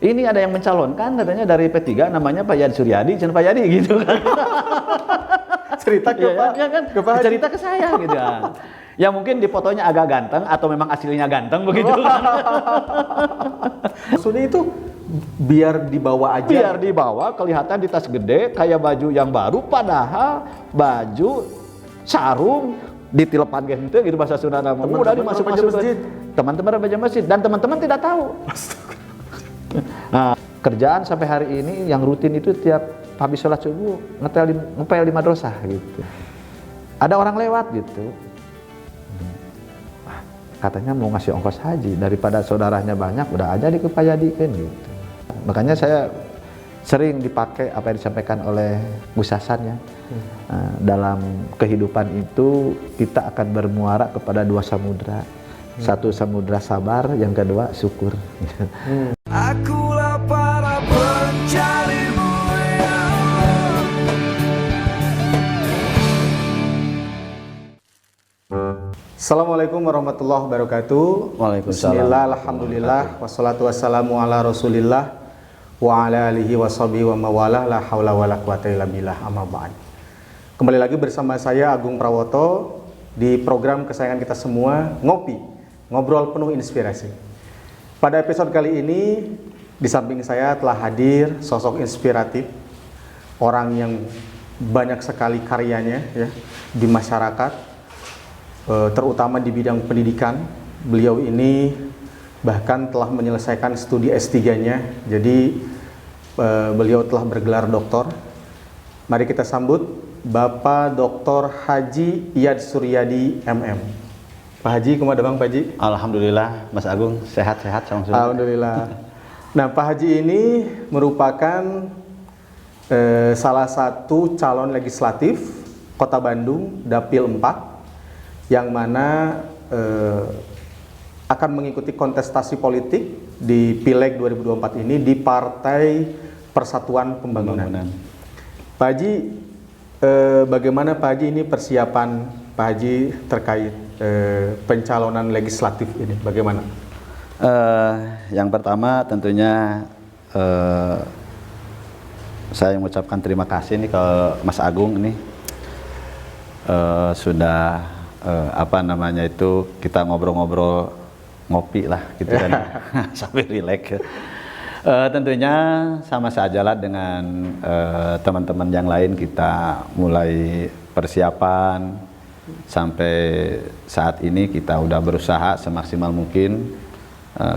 Ini ada yang mencalonkan katanya dari P3 namanya Pak Yadi Suryadi, Pak Yadi gitu kan. Cerita ke Pak, ya kan? ke Pak Haji. Cerita ke saya gitu ya. Ya mungkin di fotonya agak ganteng atau memang aslinya ganteng begitu kan. Maksudnya itu biar dibawa aja. Biar dibawa kelihatan di tas gede kayak baju yang baru, padahal baju sarung ditilepan gitu bahasa Sunda nama. Udah dimasuk masjid. Teman-teman remaja masjid dan teman-teman tidak tahu. Nah, kerjaan sampai hari ini yang rutin itu tiap habis sholat subuh ngepel di madrasah gitu. Ada orang lewat gitu. Katanya mau ngasih ongkos haji, daripada saudaranya banyak udah aja dikepayadikan gitu. Makanya saya sering dipakai apa yang disampaikan oleh Gus Hasan ya. Dalam kehidupan itu kita akan bermuara kepada dua samudra. Satu samudra sabar, yang kedua syukur. Akulah para pencarimu ya Allah. Assalamualaikum warahmatullahi wabarakatuh. Waalaikumsalam. Bismillah, alhamdulillah, wassalatu wassalamu ala rasulillah wa ala alihi wa sahbihi wa mawalah, la hawla wa la quwata illa billah, amma ba'd. Kembali lagi bersama saya Agung Prawoto di program kesayangan kita semua, Ngopi, Ngobrol Penuh Inspirasi. Pada episode kali ini, di samping saya telah hadir sosok inspiratif, orang yang banyak sekali karyanya ya di masyarakat, terutama di bidang pendidikan. Beliau ini bahkan telah menyelesaikan studi S3-nya, jadi beliau telah bergelar doktor. Mari kita sambut Bapak Dr. Haji Yadi Suryadi MM. Pak Haji, kumaha Bang Pak Haji? Alhamdulillah, Mas Agung sehat-sehat sama semua. Alhamdulillah. Nah, Pak Haji ini merupakan salah satu calon legislatif Kota Bandung Dapil 4 yang mana akan mengikuti kontestasi politik di Pileg 2024 ini di Partai Persatuan Pembangunan. Pak Haji, bagaimana Pak Haji ini persiapan Pak Haji terkait pencalonan legislatif ini? Bagaimana? Yang pertama tentunya saya mengucapkan terima kasih nih ke Mas Agung ini sudah apa namanya itu kita ngobrol-ngobrol ngopi lah gitu kan sambil rileks. Tentunya sama saja lah dengan teman-teman yang lain, kita mulai persiapan sampai saat ini kita udah berusaha semaksimal mungkin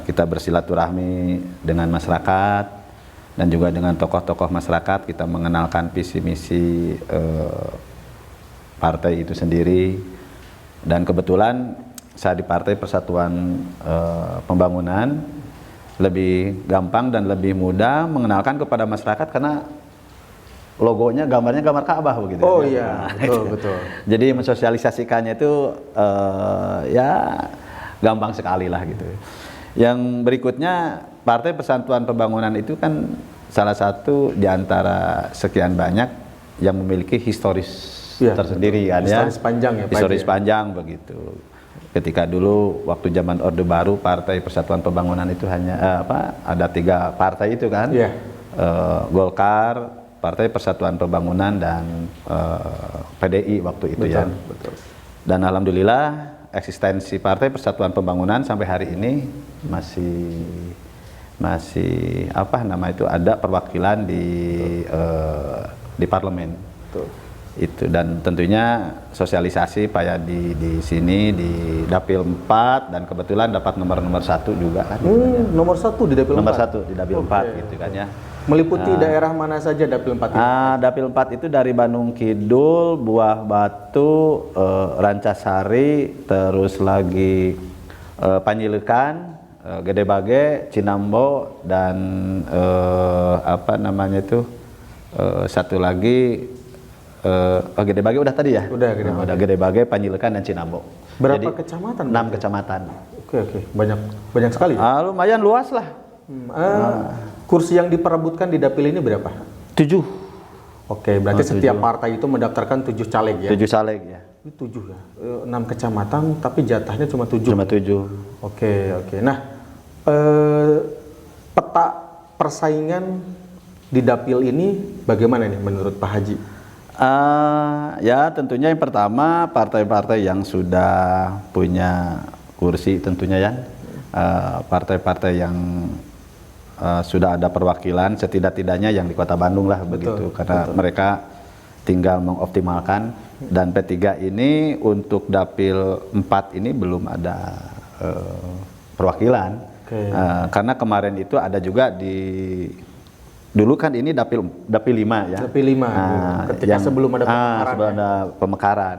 kita bersilaturahmi dengan masyarakat dan juga dengan tokoh-tokoh masyarakat, kita mengenalkan visi misi partai itu sendiri. Dan kebetulan saya di Partai Persatuan Pembangunan lebih gampang dan lebih mudah mengenalkan kepada masyarakat karena logonya, gambarnya gambar Ka'bah begitu. Oh iya, betul. Jadi mensosialisasikannya itu ya gampang sekali lah gitu. Yang berikutnya, Partai Persatuan Pembangunan itu kan salah satu di antara sekian banyak yang memiliki historis tersendiri kan ya. Historis panjang ya Pak. Historis panjang begitu. Ketika dulu waktu zaman Orde Baru, Partai Persatuan Pembangunan itu hanya ada 3 partai itu kan. Iya. Golkar, Partai Persatuan Pembangunan, dan PDI waktu itu. Betul, ya. betul. Dan alhamdulillah eksistensi Partai Persatuan Pembangunan sampai hari ini masih apa nama itu, ada perwakilan di parlemen. Betul. Itu, dan tentunya sosialisasi Pak Yadi di sini di Dapil 4 dan kebetulan dapat nomor 1 juga kan. Nomor 1 di Dapil 4? Nomor 1 di Dapil 4 gitu kan ya. Meliputi daerah mana saja Dapil 4 itu? Dapil 4 itu dari Bandung Kidul, Buah Batu, Rancasari, terus lagi Panjilekan, Gede Bage, Cinambo, dan apa namanya itu satu lagi Gede Bage udah tadi ya? Udah Gede Bage. Udah Gede Bage, Panjilekan, dan Cinambo. Berapa Jadi, kecamatan? 6 kecamatan. Oke. Banyak sekali. Lumayan luas lah. Kursi yang diperebutkan di Dapil ini berapa? 7. Oke, berarti setiap partai itu mendaftarkan 7 caleg ya? 7 caleg ya. 7 ya? 6 kecamatan tapi jatahnya cuma 7? Cuma 7. Oke. Nah, peta persaingan di dapil ini bagaimana nih menurut Pak Haji? Ya tentunya yang pertama partai-partai yang sudah punya kursi tentunya ya, partai-partai yang sudah ada perwakilan setidak-tidaknya yang di Kota Bandung lah begitu, karena mereka tinggal mengoptimalkan, dan P3 ini untuk dapil 4 ini belum ada perwakilan. Karena kemarin itu ada juga dulu kan ini dapil 5 ya. Dapil 5 ketika sebelum ada pemekaran. Sebelum ada pemekaran.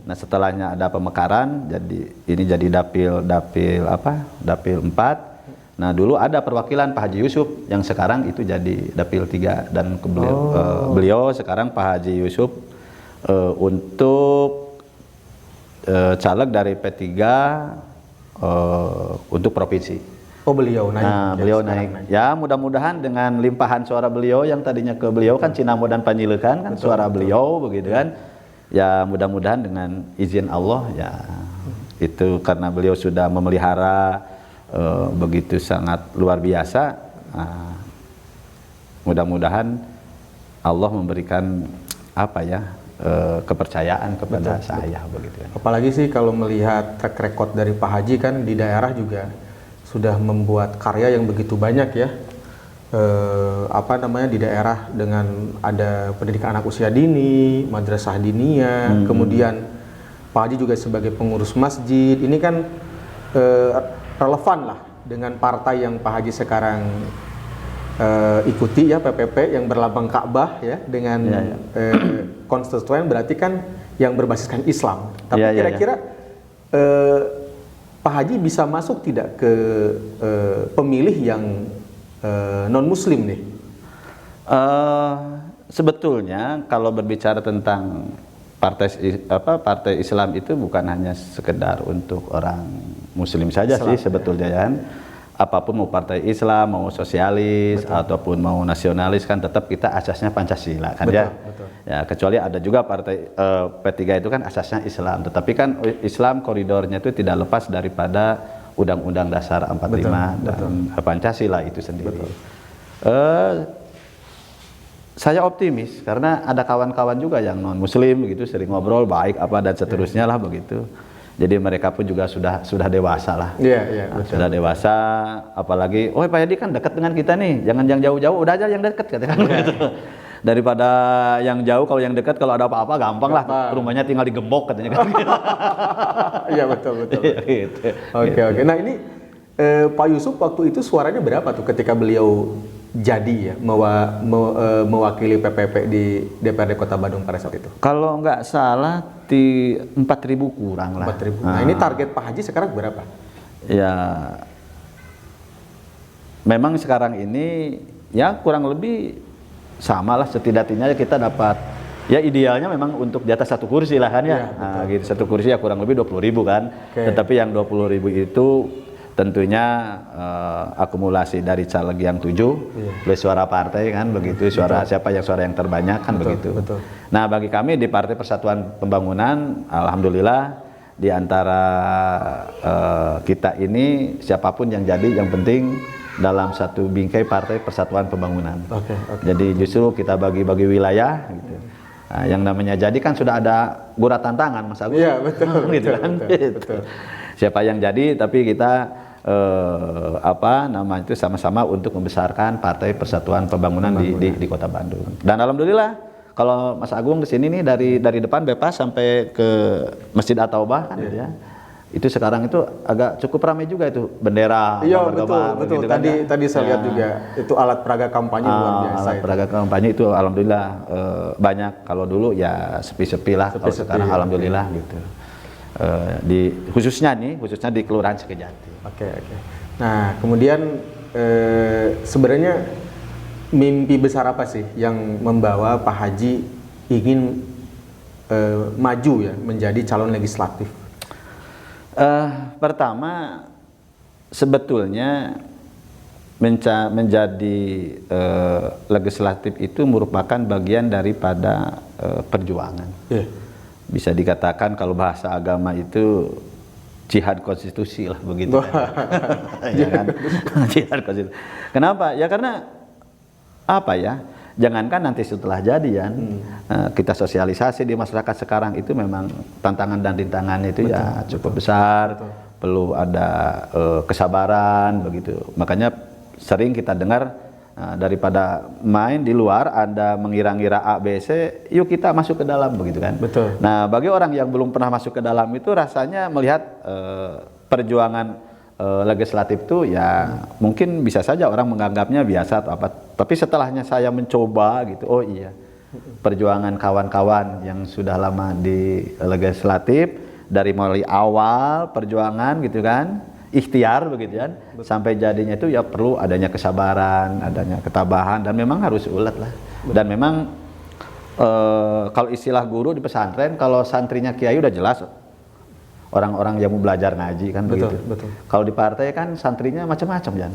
Nah, setelahnya ada pemekaran, jadi ini jadi dapil 4. Nah, dulu ada perwakilan Pak Haji Yusuf yang sekarang itu jadi dapil 3, dan beliau sekarang Pak Haji Yusuf untuk caleg dari P3 untuk provinsi. Oh, beliau naik. Nah, beliau naik. Ya, mudah-mudahan dengan limpahan suara beliau yang tadinya ke beliau kan Cinamo dan Panjilekan kan suara beliau begitu kan. Ya, mudah-mudahan dengan izin Allah ya itu karena beliau sudah memelihara begitu sangat luar biasa. Mudah-mudahan Allah memberikan kepercayaan kepada saya begitu kan. Apalagi sih kalau melihat track record dari Pak Haji kan di daerah juga sudah membuat karya yang begitu banyak ya, di daerah dengan ada pendidikan anak usia dini, madrasah diniyah, kemudian Pak Haji juga sebagai pengurus masjid. Ini kan relevan lah dengan partai yang Pak Haji sekarang ikuti ya, PPP yang berlambang Ka'bah ya, dengan konstituen berarti kan yang berbasiskan Islam. Tapi kira-kira Pak Haji bisa masuk tidak ke pemilih yang non-Muslim nih? Sebetulnya kalau berbicara tentang partai Islam itu bukan hanya sekedar untuk orang Muslim saja sih sebetulnya ya. Apapun mau partai Islam, mau sosialis ataupun mau nasionalis kan tetap kita asasnya Pancasila kan ya. Ya, kecuali ada juga partai P3 itu kan asasnya Islam, tetapi kan Islam koridornya itu tidak lepas daripada Undang-Undang Dasar 45 dan Pancasila itu sendiri. Saya optimis karena ada kawan-kawan juga yang non Muslim begitu, sering ngobrol baik dan seterusnya lah begitu. Jadi mereka pun juga sudah dewasa lah. Sudah dewasa, apalagi Pak Yadi kan dekat dengan kita nih, jangan yang jauh-jauh, udah aja yang dekat katakan gitu. Daripada yang jauh, kalau yang dekat kalau ada apa-apa gampang lah, rumahnya tinggal digembok katanya kan. Iya betul. Oke. Nah ini Pak Yusuf waktu itu suaranya berapa tuh ketika beliau jadi ya mewakili PPP di DPRD Kota Bandung pada saat itu? Kalau nggak salah di 4.000 kurang lah. 4.000. Nah ini target Pak Haji sekarang berapa? Ya memang sekarang ini ya kurang lebih sama lah, setidak-tidaknya kita dapat ya, idealnya memang untuk di atas 1 kursi lah kan ya. Gitu, 1 kursi ya kurang lebih 20.000 kan. Tetapi yang 20.000 itu tentunya akumulasi dari caleg yang 7 plus suara partai kan begitu, suara siapa yang suara yang terbanyak kan begitu. Nah, bagi kami di Partai Persatuan Pembangunan, alhamdulillah di antara kita ini siapapun yang jadi, yang penting dalam satu bingkai Partai Persatuan Pembangunan. Jadi justru kita bagi-bagi wilayah gitu. Nah, yang namanya jadi kan sudah ada guratan tangan Mas Agus. Iya, betul. Gitu kan? Betul. Siapa yang jadi, tapi kita itu sama-sama untuk membesarkan Partai Persatuan Pembangunan di Kota Bandung. Dan alhamdulillah kalau Mas Agung di sini nih dari depan bebas sampai ke Masjid At-Taubah kan gitu ya. Itu sekarang itu agak cukup ramai juga itu bendera. Iya betul. Gitu tadi saya lihat juga itu alat peraga kampanye luar biasa. Alat peraga kampanye itu alhamdulillah banyak. Kalau dulu ya sepi-sepi lah. Kalau sekarang alhamdulillah gitu. Khususnya di Kelurahan Sekejati. Oke. Nah, kemudian sebenarnya mimpi besar apa sih yang membawa Pak Haji ingin maju ya menjadi calon legislatif? Pertama, sebetulnya menjadi legislatif itu merupakan bagian daripada perjuangan. Bisa dikatakan kalau bahasa agama itu jihad konstitusi lah begitu. Ya kan? Jihad konstitusi. Kenapa? Ya karena apa ya? Jangankan nanti setelah jadian, kita sosialisasi di masyarakat sekarang itu memang tantangan dan rintangannya itu ya cukup besar. Perlu ada kesabaran begitu. Makanya sering kita dengar daripada main di luar Anda mengira-ngira A, B, C, yuk kita masuk ke dalam begitu kan. Betul. Nah, bagi orang yang belum pernah masuk ke dalam itu rasanya melihat perjuangan legislatif itu ya mungkin bisa saja orang menganggapnya biasa atau apa. Tapi setelahnya saya mencoba gitu, oh iya, perjuangan kawan-kawan yang sudah lama di legislatif dari mulai awal perjuangan gitu kan, ikhtiar begitu kan, sampai jadinya itu ya perlu adanya kesabaran, adanya ketabahan dan memang harus ulet lah. Dan memang kalau istilah guru di pesantren, kalau santrinya kiai udah jelas orang-orang yang mau belajar ngaji kan begitu. Betul. Kalau di partai kan santrinya macam-macam Jan.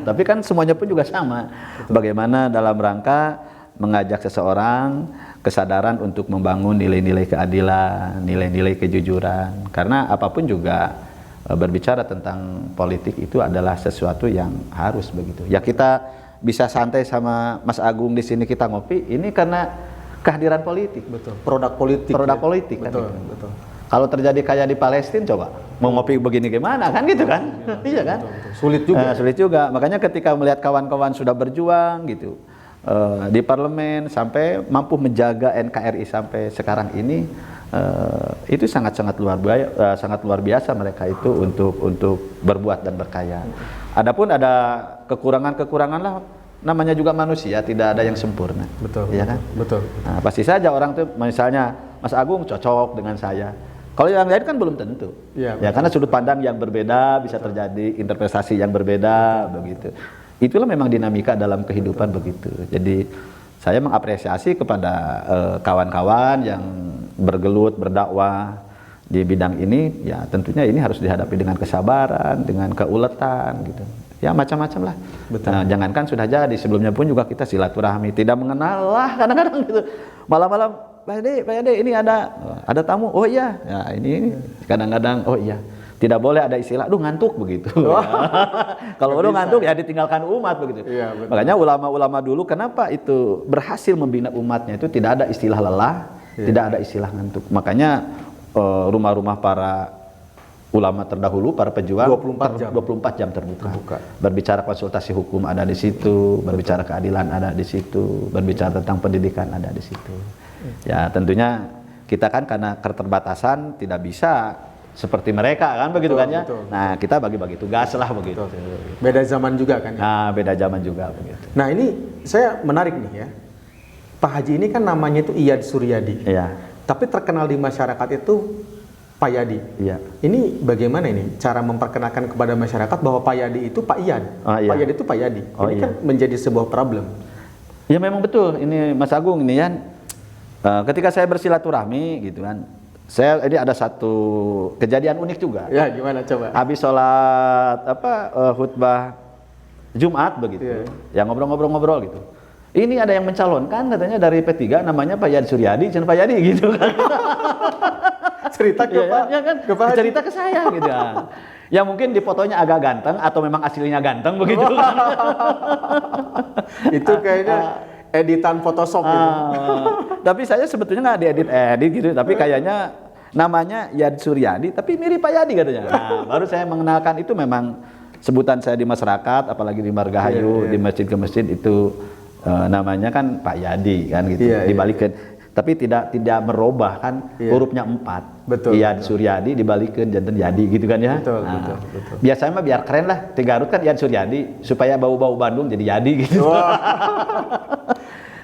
Tapi kan semuanya pun juga sama. Bagaimana dalam rangka mengajak seseorang kesadaran untuk membangun nilai-nilai keadilan, nilai-nilai kejujuran. Karena apapun juga berbicara tentang politik itu adalah sesuatu yang harus begitu. Ya kita bisa santai sama Mas Agung di sini kita ngopi, ini karena kehadiran politik. Betul. Produk politik. Produk ya? politik kan. Betul. Gitu. Betul. Kalau terjadi kayak di Palestina coba mau ngopi begini gimana kan gitu kan? Iya kan? Betul. Sulit juga. Sulit juga. Makanya ketika melihat kawan-kawan sudah berjuang gitu di parlemen sampai mampu menjaga NKRI sampai sekarang ini, itu sangat-sangat luar biasa mereka itu untuk berbuat dan berkarya. Adapun ada kekurangan-kekurangan lah, namanya juga manusia, tidak ada yang sempurna. Betul. Iya kan? Betul. Nah, pasti saja orang tuh misalnya Mas Agung cocok dengan saya. Kalau yang lain kan belum tentu. Ya, ya karena sudut pandang yang berbeda bisa terjadi interpretasi yang berbeda begitu. Itulah memang dinamika dalam kehidupan begitu. Jadi saya mengapresiasi kepada kawan-kawan yang bergelut berdakwah di bidang ini, ya tentunya ini harus dihadapi dengan kesabaran, dengan keuletan gitu. Ya macam-macam lah. Nah, jangankan sudah jadi, sebelumnya pun juga kita silaturahmi, tidak mengenal lah kadang-kadang gitu. Malam-malam Pak Yade, ini ada tamu. Oh iya, ya ini kadang-kadang oh iya. Tidak boleh ada istilah, aduh ngantuk begitu. Kalau udah ngantuk ya ditinggalkan umat begitu. Iya, makanya ulama-ulama dulu kenapa itu berhasil membina umatnya itu tidak ada istilah lelah, tidak ada istilah ngantuk. Makanya rumah-rumah para ulama terdahulu, para pejuang 24 jam terbuka. Berbicara konsultasi hukum ada di situ, berbicara keadilan ada di situ, berbicara tentang pendidikan ada di situ. Ya tentunya kita kan karena keterbatasan tidak bisa seperti mereka kan begitu kan ya. Nah kita bagi-bagi tugas lah begitu. Beda zaman juga kan ya? Nah beda zaman juga begitu. Nah ini saya menarik nih ya. Pak Haji ini kan namanya itu Iyad Suryadi. Iya. Tapi terkenal di masyarakat itu Pak Yadi. Iya. Ini bagaimana ini cara memperkenalkan kepada masyarakat bahwa Pak Yadi itu Pak Iyad. Iya. Pak Yadi itu Pak Yadi. Ini kan menjadi sebuah problem. Ya memang betul. Ini Mas Agung ini kan. Ketika saya bersilaturahmi gitu kan. Ini ada satu kejadian unik juga. Ya gimana coba? Habis sholat khutbah Jumat begitu. Ya ngobrol-ngobrol gitu. Ini ada yang mencalonkan katanya dari P3 namanya Pak Yadi Suryadi, jangan Pak Yadi gitu kan. Cerita ke Pak. Ya kan? Cerita ke saya gitu ya. Ya mungkin di fotonya agak ganteng atau memang aslinya ganteng begitu kan. Itu kayaknya editan Photoshop gitu. Tapi saya sebetulnya nggak diedit gitu, tapi kayaknya namanya Yad Suryadi, tapi mirip Pak Yadi katanya. Nah, baru saya mengenalkan itu memang sebutan saya di masyarakat, apalagi di Margahayu, di masjid ke masjid itu namanya kan Pak Yadi kan gitu, dibalikin. Tapi tidak merubah kan hurufnya 4. Betul. Yad Suryadi dibalikin jantan Yadi gitu kan ya. Betul. Biasanya mah biar keren lah, Garut kan Yad Suryadi supaya bau-bau Bandung jadi Yadi gitu.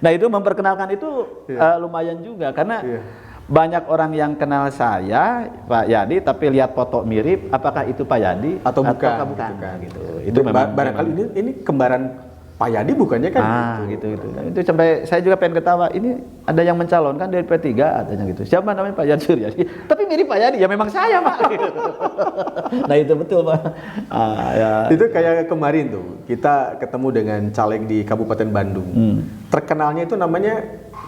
Nah itu memperkenalkan itu lumayan juga karena banyak orang yang kenal saya Pak Yadi tapi lihat foto mirip, apakah itu Pak Yadi atau bukan gitu. Itu memang barangkali ini kembaran Pak Yadi bukannya kan gitu. Itu sampai saya juga pengen ketawa, ini ada yang mencalonkan dari P3 katanya gitu. Siapa namanya Pak Yadi Suryadi? Tapi mirip Pak Yadi, ya memang saya Pak. Nah itu betul Pak. Itu kayak kemarin tuh kita ketemu dengan caleg di Kabupaten Bandung. Terkenalnya itu namanya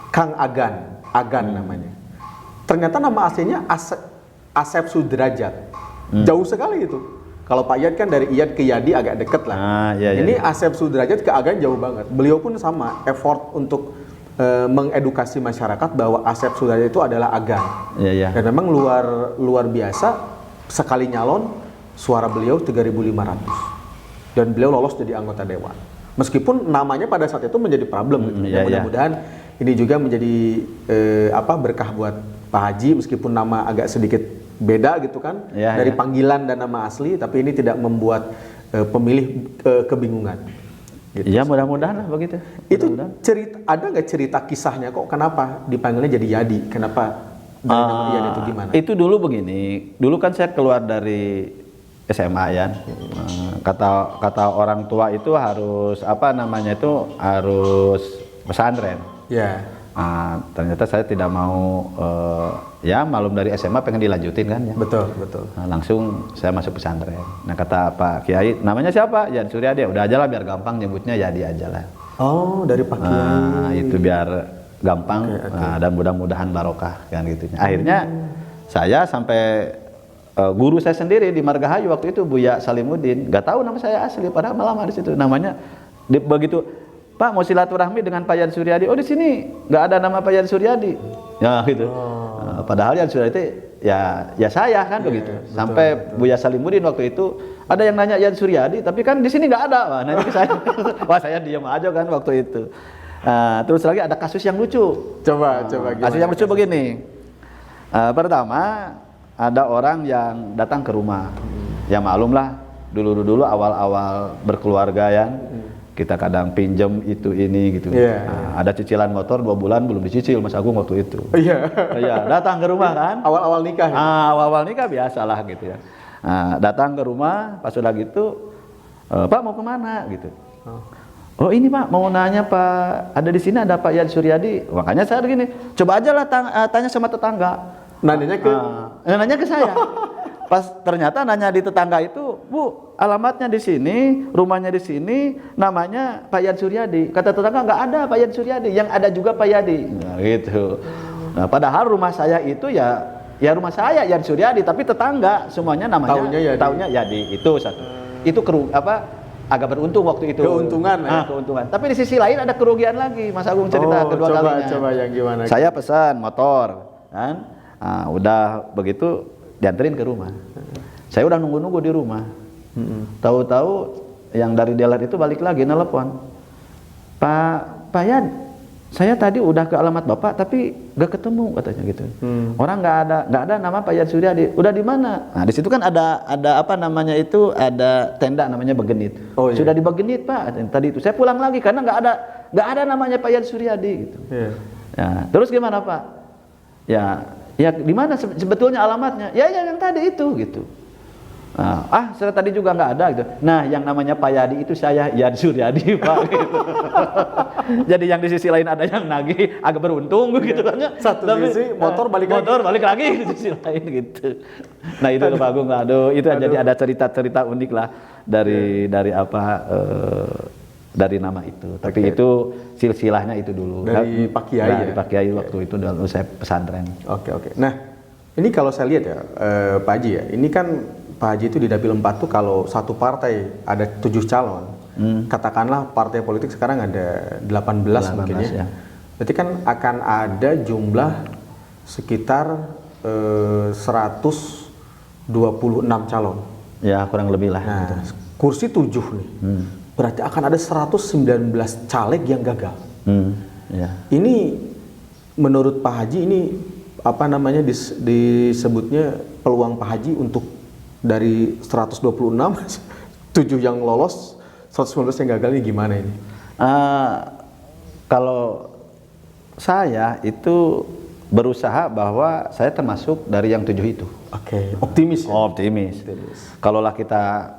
Kang Agan namanya. Ternyata nama aslinya Asep Sudrajat. Jauh sekali itu. Kalau Pak Iyad kan dari Iyad ke Yadi agak deket lah. Iya, Ini iya. Asep Sudrajat ke Agan jauh banget. Beliau pun sama, effort untuk mengedukasi masyarakat bahwa Asep Sudrajat itu adalah Agan. Iya, iya. Dan memang luar biasa, sekali nyalon suara beliau 3.500. Dan beliau lolos jadi anggota dewan. Meskipun namanya pada saat itu menjadi problem gitu. Iya, iya. Mudah-mudahan ini juga menjadi berkah buat Pak Haji, meskipun nama agak sedikit beda gitu kan, Iya, dari iya. panggilan dan nama asli, tapi ini tidak membuat pemilih kebingungan. Gitu. Iya, mudah-mudahan lah begitu. Itu Mudah-mudahan. ada nggak cerita kisahnya kok kenapa dipanggilnya jadi Yadi? Kenapa dari nama Yadi itu gimana? Itu dulu begini. Dulu kan saya keluar dari SMA ya. Kata orang tua itu harus harus pesantren. Ya. Ternyata saya tidak mau, malum dari SMA pengen dilanjutin kan ya. Betul. Langsung saya masuk pesantren. Nah, kata Pak Kiai, namanya siapa? Yadi Suryadi. Udah aja lah biar gampang nyebutnya Yadi aja lah. Oh, dari Pak Kiai. Itu biar gampang. Oke. Dan mudah-mudahan barokah kan gitu. Akhirnya saya sampai guru saya sendiri di Margahayu waktu itu Buya Salimuddin, nggak tahu nama saya asli, padahal lama di situ. Namanya begitu, Pak mau silaturahmi dengan Pak Yadi Suryadi. Oh, di sini nggak ada nama Pak Yadi Suryadi. Ya gitu. Padahal Yadi Suryadi ya saya kan begitu. Sampai Buya Salimuddin waktu itu ada yang nanya Yadi Suryadi, tapi kan di sini nggak ada. Wah, nanya ke saya. Wah, saya diam aja kan waktu itu. Terus lagi ada kasus yang lucu. Coba gimana? Kasus yang lucu begini. Pertama, ada orang yang datang ke rumah. Ya maklum lah, dulu awal-awal berkeluarga ya. Kita kadang pinjam itu ini gitu. Yeah. Ada cicilan motor 2 bulan belum dicicil Mas Agung waktu itu. Iya. Iya, datang ke rumah kan. Awal-awal nikah. Ya? Awal-awal nikah biasalah gitu ya. Datang ke rumah, pas sudah gitu, Pak mau kemana gitu. Oh ini Pak, mau nanya Pak, ada di sini ada Pak Yadi Suryadi. Makanya saya begini, coba aja lah tanya sama tetangga. Nanyanya ke Nanya ke saya. Pas ternyata nanya di tetangga itu, Bu, alamatnya di sini, rumahnya di sini, namanya Pak Yadi Suryadi. Kata tetangga nggak ada Pak Yadi Suryadi, yang ada juga Pak Yadi. Nah, gitu. Nah, padahal rumah saya itu ya rumah saya Yadi Suryadi, tapi tetangga semuanya namanya taunya Yadi. Itu satu. Itu agak beruntung waktu itu. Keuntungan ya. Keuntungan. Tapi di sisi lain ada kerugian lagi. Mas Agung cerita kedua kalinya. Coba yang gimana? Saya pesan motor, kan? Udah begitu dianterin ke rumah. Saya udah nunggu-nunggu di rumah. Tahu-tahu yang dari dealer itu balik lagi nelpon. Pak Yad, saya tadi udah ke alamat Bapak tapi gak ketemu katanya gitu. Orang nggak ada nama Pak Yadi Suryadi. Udah di mana? Nah, di situ kan ada ada tenda namanya Begenit. Oh, iya. Sudah di Begenit Pak. Tadi itu saya pulang lagi karena nggak ada namanya Pak Yadi Suryadi gitu. Iya. Ya, terus gimana Pak? Ya di mana sebetulnya alamatnya? Ya yang tadi itu gitu. Saya tadi juga nggak ada gitu. Nah, yang namanya Pak Yadi itu saya Yadi Suryadi Pak. Gitu. Jadi yang di sisi lain ada yang nagih agak beruntung gitu kan. Satu sisi motor balik lagi di sisi lain gitu. Nah itu Pak Agung, itu jadi ada cerita-cerita unik lah dari dari nama itu. Tapi itu silsilahnya itu dulu. Dari Pak Kiai ya? Dari Pak Kiai waktu itu dalam saya pesantren. Oke. Nah, ini kalau saya lihat ya, Pak Haji ya, ini kan Pak Haji itu di Dapil 4 tuh kalau satu partai ada 7 calon. Katakanlah partai politik sekarang ada 18 mungkin ya. Berarti kan akan ada jumlah sekitar 126 calon. Ya, kurang lebih lah. Nah, gitu. kursi 7 nih. Berarti akan ada 119 caleg yang gagal. Ya. Ini menurut Pak Haji ini disebutnya peluang Pak Haji untuk dari 126 7 yang lolos, 119 yang gagal ini gimana ini? Kalau saya itu berusaha bahwa saya termasuk dari yang 7 itu. Oke, optimis ya? Optimis. Kalaulah kita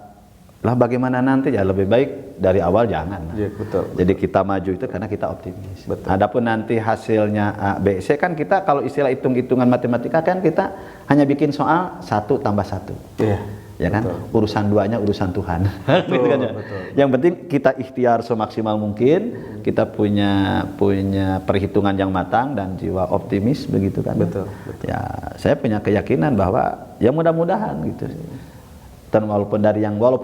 bagaimana nanti ya lebih baik dari awal jangan. Iya, betul. Jadi kita maju itu karena kita optimis. Betul. Adapun nanti hasilnya A, B, C kan kita kalau istilah hitung-hitungan matematika kan kita hanya bikin soal 1 tambah 1. Iya. ya kan? Betul. Urusan duanya urusan Tuhan. Gitu kan ya? betul. Yang penting kita ikhtiar semaksimal mungkin, kita punya perhitungan yang matang dan jiwa optimis begitu kan. Betul. Ya, saya punya keyakinan bahwa ya mudah-mudahan gitu. Dan walaupun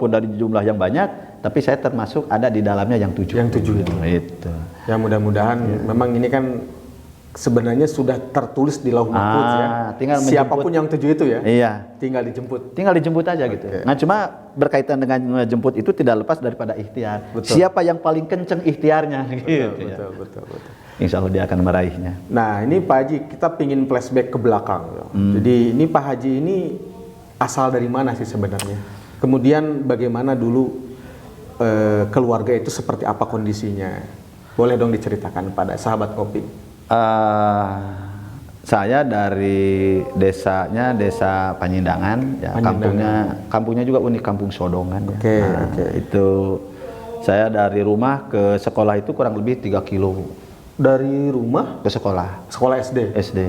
dari jumlah yang banyak, tapi saya termasuk ada di dalamnya yang 7. Yang 7 itu. Itu. Ya mudah-mudahan memang ini kan sebenarnya sudah tertulis di lauh mahfuz ya. Tinggal Siapapun yang 7 itu ya. Iya. Tinggal dijemput. Tinggal dijemput aja gitu. Nah, cuma berkaitan dengan jemput itu tidak lepas daripada ikhtiar. Betul. Siapa yang paling kenceng ikhtiarnya gitu. Betul. Insya Allah dia akan meraihnya. Nah, ini Pak Haji, kita pingin flashback ke belakang. Jadi ini Pak Haji ini asal dari mana sih sebenarnya? Kemudian bagaimana dulu keluarga itu seperti apa kondisinya? Boleh dong diceritakan pada sahabat kopi. Saya dari desanya desa Panyindangan, ya, kampungnya juga unik, kampung Sodongan. Oke, ya. oke. Itu saya dari rumah ke sekolah itu kurang lebih 3 kilo Dari rumah ke sekolah SD. SD.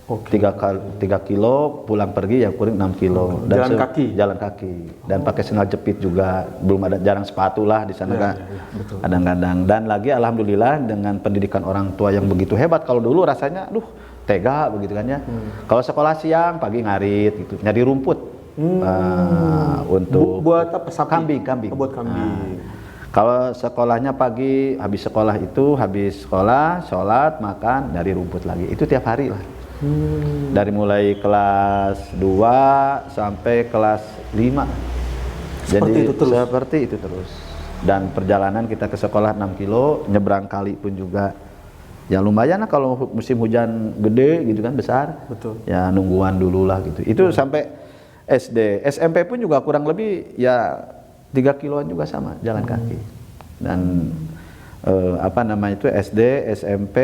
Oke. 3 kilo pulang pergi yang kurang 6 kilo. Jalan kaki? Jalan kaki. Dan pakai sandal jepit juga. Belum ada, jarang sepatu lah di sana Kak. Betul. Kadang-kadang. Dan lagi alhamdulillah dengan pendidikan orang tua yang begitu hebat. Kalau dulu rasanya aduh tega begitu kan ya. Kalau sekolah siang pagi ngarit gitu. Nyari rumput. Untuk buat apa? Sapi? Kambing. Oh, buat kambing. Kalau sekolahnya pagi, habis sekolah, sholat, makan, dari rumput lagi. Itu tiap hari lah. Dari mulai kelas 2 sampai kelas 5. Seperti itu terus. Dan perjalanan kita ke sekolah 6 kilo, nyebrang kali pun juga. Ya lumayan lah kalau musim hujan gede gitu kan, besar. Betul. Ya nungguan dulu lah gitu. Itu sampai SD. SMP pun juga kurang lebih ya 3 kiloan juga sama jalan kaki. Dan itu SD, SMP,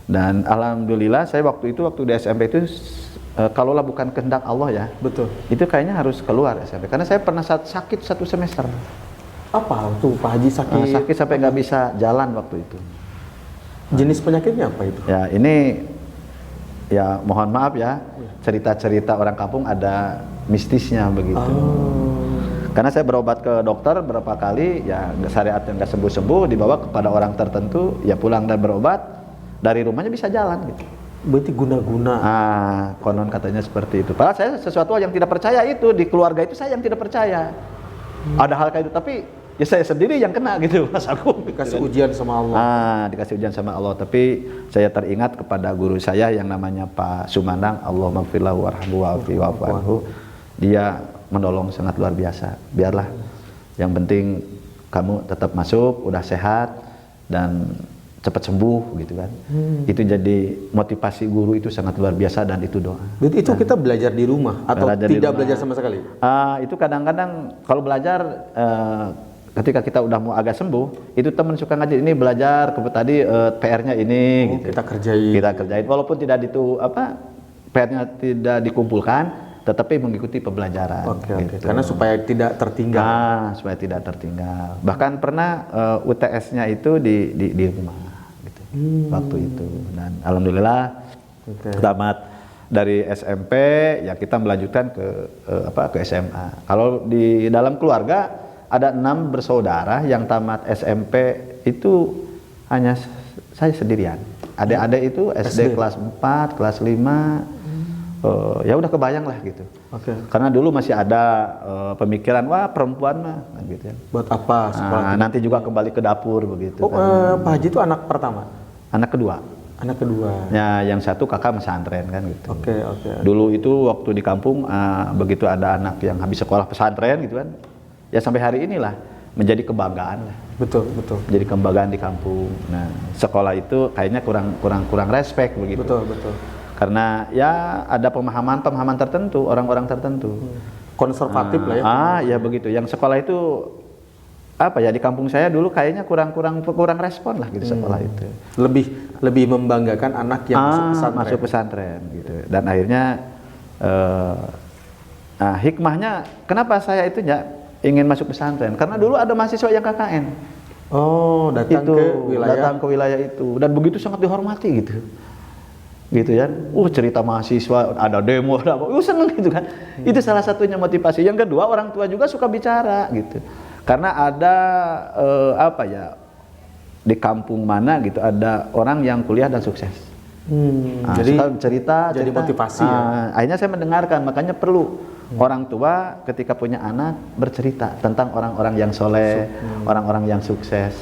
dan alhamdulillah saya waktu di SMP itu kalaulah bukan kehendak Allah ya. Betul. Itu kayaknya harus keluar SMP karena saya pernah sakit 1 semester. Apa tuh Pak Haji sakit? Sakit sampai nggak bisa jalan waktu itu. Jenis penyakitnya apa itu? Ya ini ya mohon maaf ya, cerita-cerita orang kampung ada mistisnya begitu. Karena saya berobat ke dokter berapa kali, ya syariat yang nggak sembuh-sembuh, dibawa kepada orang tertentu, ya pulang dan berobat, dari rumahnya bisa jalan gitu. Berarti guna-guna. Konon katanya seperti itu. Padahal saya sesuatu yang tidak percaya itu, di keluarga itu saya yang tidak percaya. Ada hal kayak itu, tapi ya saya sendiri yang kena gitu, Mas aku. Dikasih ujian sama Allah. Dikasih ujian sama Allah, tapi saya teringat kepada guru saya yang namanya Pak Sumandang, Allahumma gfirlahu warhamhu wa'afu anhu. Dia menolong sangat luar biasa. Biarlah, yang penting kamu tetap masuk, udah sehat dan cepat sembuh gitu kan. Itu jadi motivasi guru itu sangat luar biasa dan itu doa. Berarti itu kita belajar di rumah atau tidak belajar sama sekali? Itu kadang-kadang kalau belajar ketika kita udah mau agak sembuh, itu teman suka ngajar ini belajar tadi PR-nya ini gitu. Kita kerjain. Walaupun tidak PR-nya tidak dikumpulkan, tetapi mengikuti pembelajaran. Oke. Gitu. Karena supaya tidak tertinggal. Supaya tidak tertinggal. Bahkan pernah UTS-nya itu di rumah gitu. Waktu itu. Dan alhamdulillah tamat dari SMP ya kita melanjutkan ke SMA. Kalau di dalam keluarga ada 6 bersaudara yang tamat SMP itu hanya saya sendirian. Adik-adik itu SD kelas 4, kelas 5. Ya udah kebayang lah gitu. Karena dulu masih ada pemikiran wah perempuan mah gitu ya. Buat apa sekolah? Nanti juga kembali ke dapur begitu. Pak Haji itu anak pertama? Anak kedua. Anak kedua. Ya, yang satu kakak pesantren kan gitu. Oke. Dulu itu waktu di kampung begitu ada anak yang habis sekolah pesantren gitu kan. Ya sampai hari inilah menjadi kebanggaan lah. Betul. Jadi kebanggaan di kampung. Nah, sekolah itu kayaknya kurang respect begitu. Betul. Karena ya ada pemahaman tertentu, orang-orang tertentu. Konservatif lah ya. Ya begitu. Yang sekolah itu apa ya, di kampung saya dulu kayaknya kurang respon lah gitu sekolah itu. Lebih membanggakan anak yang masuk pesantren gitu. Dan akhirnya hikmahnya kenapa saya itu ya ingin masuk pesantren? Karena dulu ada mahasiswa yang KKN. Datang ke wilayah itu dan begitu sangat dihormati gitu. gitu kan. Cerita mahasiswa, ada demo, ada apa, seneng gitu kan. Itu salah satunya motivasi. Yang kedua, orang tua juga suka bicara gitu. Karena ada apa ya, di kampung mana gitu ada orang yang kuliah dan sukses. Jadi suka cerita, jadi motivasi ya. Akhirnya saya mendengarkan, makanya perlu orang tua ketika punya anak bercerita tentang orang-orang yang soleh, orang-orang yang sukses.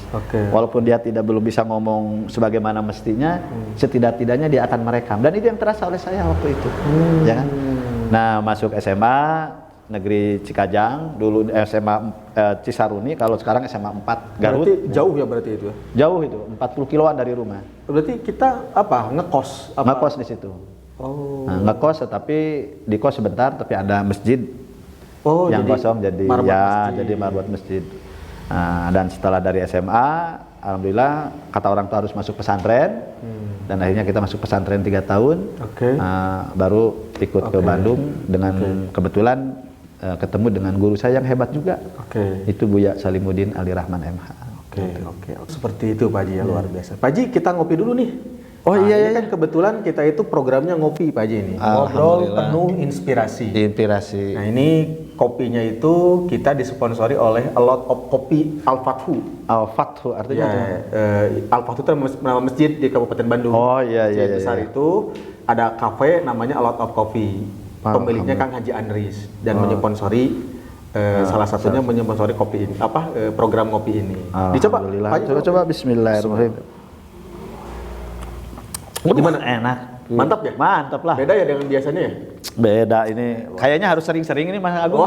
Walaupun dia belum bisa ngomong sebagaimana mestinya, setidak-tidaknya dia akan merekam. Dan itu yang terasa oleh saya waktu itu, ya kan? Nah, masuk SMA Negeri Cikajang, dulu SMA Cisaruni, kalau sekarang SMA 4 Garut. Berarti jauh ya berarti itu? Jauh itu, 40 kiloan dari rumah. Berarti kita apa? Ngekos? Ngekos di situ. Nah, ngekos, tetapi di kos sebentar, tapi ada masjid yang jadi kosong, jadi jadi marwat masjid. Nah, dan setelah dari SMA, alhamdulillah kata orang tua harus masuk pesantren, dan akhirnya kita masuk pesantren 3 tahun, baru ikut ke Bandung dengan kebetulan ketemu dengan guru saya yang hebat juga, itu Buya Salimuddin Ali Rahman MH. Seperti itu Pak Haji ya, luar biasa. Pak Haji, kita ngopi dulu nih. Ini kan kebetulan kita itu programnya ngopi Pak Haji ini. Ngobrol penuh inspirasi. Nah ini kopinya itu kita disponsori oleh A Lot of Coffee Al-Fathu. Al-Fathu artinya Al-Fathu itu nama masjid di Kabupaten Bandung. Masjid besar itu ada kafe namanya A Lot of Coffee. Pemiliknya Kang Haji Andris dan menyponsori salah satunya menyponsori kopi ini, program ngopi ini. Dicoba, coba Bismillahirrahmanirrahim. Gimana? Enak. Mantap ya? Mantap lah. Beda ya dengan biasanya ya? Beda ini. Kayaknya harus sering-sering ini Mas Agung.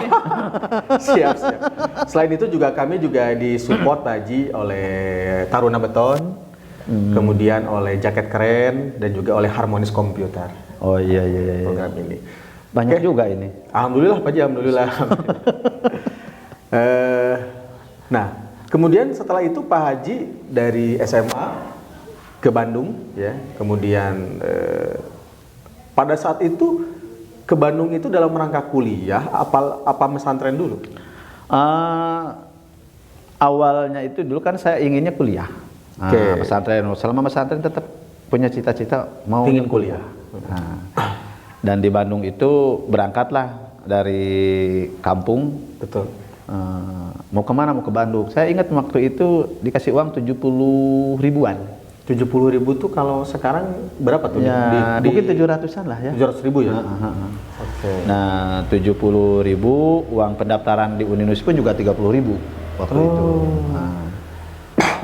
Siap. Selain itu juga kami juga disupport Pak Haji oleh Taruna Beton, kemudian oleh Jaket Keren dan juga oleh Harmonis Komputer. Iya. Program ini. Banyak juga ini. Alhamdulillah Pak Haji, alhamdulillah. Nah, kemudian setelah itu Pak Haji dari SMA ke Bandung, ya. Kemudian pada saat itu ke Bandung itu dalam rangka kuliah, apa pesantren dulu? Awalnya itu dulu kan saya inginnya kuliah. Pesantren. Selama pesantren tetap punya cita-cita mau ingin kuliah. Dan di Bandung itu berangkatlah dari kampung. Betul. Mau kemana? Mau ke Bandung. Saya ingat waktu itu dikasih uang 70 ribuan. 70 ribu tuh kalau sekarang berapa tuh? Ya, mungkin 700-an lah ya. 700 ribu ya? Nah, 70 ribu, uang pendaftaran di Uninus pun juga 30 ribu waktu itu.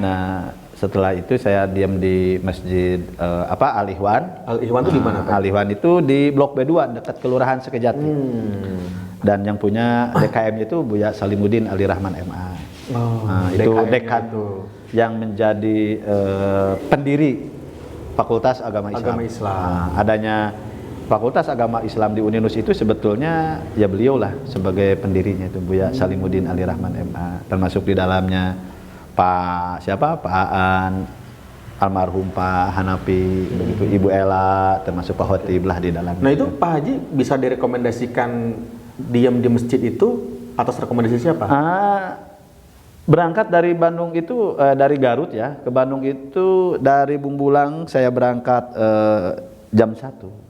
Nah, setelah itu saya diam di masjid Al-Ihwan. Al-Ihwan itu di mana? Al-Ihwan itu di Blok B2 dekat Kelurahan Sekejati. Dan yang punya DKM itu Buya Salimuddin Ali Rahman MA. Itu dekan yang menjadi pendiri Fakultas Agama Islam. Adanya Fakultas Agama Islam di Uninus itu sebetulnya ya beliau lah sebagai pendirinya itu Buya Salimuddin Ali Rahman MA. Termasuk di dalamnya Pak Aan, almarhum Pak Hanapi, begitu Ibu Ella, termasuk Pak Hotib lah di dalamnya. Nah itu Pak Haji bisa direkomendasikan diam di masjid itu atas rekomendasi siapa? Berangkat dari Bandung itu dari Garut ya ke Bandung itu dari Bumbulang saya berangkat jam 1.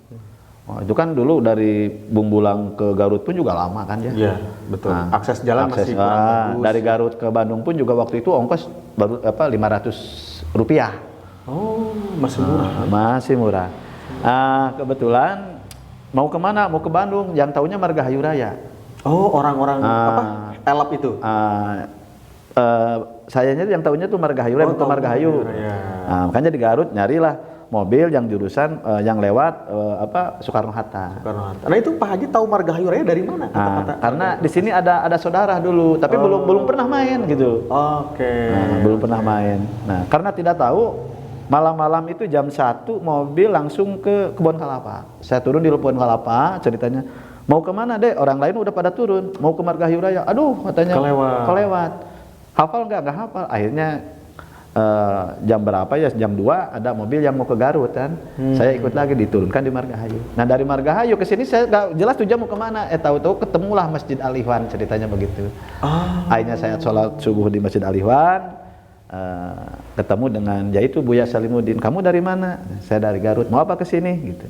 Itu kan dulu dari Bumbulang ke Garut pun juga lama kan ya? Iya betul. Akses jalan masih kurang bagus. Dari Garut ke Bandung pun juga waktu itu ongkos baru Rp500. Masih murah. Masih murah. Kebetulan mau kemana? Mau ke Bandung. Yang tahunya Margahayu Raya. Orang-orang elap itu. Sayanya yang tahunya tuh Margahayu Raya, bukan Margahayu. Makanya di Garut nyarilah mobil yang jurusan yang lewat Soekarno Hatta. Nah itu Pak Haji tahu Margahayu Raya dari mana? Karena di sini ada saudara dulu, tapi belum pernah main gitu. Belum pernah main. Nah karena tidak tahu, malam-malam itu jam 1 mobil langsung ke Kebon Kelapa. Saya turun di Kebon Kelapa, ceritanya mau kemana deh? Orang lain udah pada turun, mau ke Margahayu Raya. Aduh katanya kelewat. Hafal nggak hafal. Akhirnya jam berapa ya, jam 2 ada mobil yang mau ke Garut kan. Saya ikut lagi, diturunkan di Margahayu. Nah dari Margahayu ke sini saya nggak jelas tujuan mau kemana. Tahu-tahu ketemulah Masjid Al-Ihwan, ceritanya begitu. Akhirnya saya sholat subuh di Masjid Al-Ihwan. ketemu dengan yaitu Buya Salimuddin. Kamu dari mana? Saya dari Garut. Mau apa ke sini? Gitu.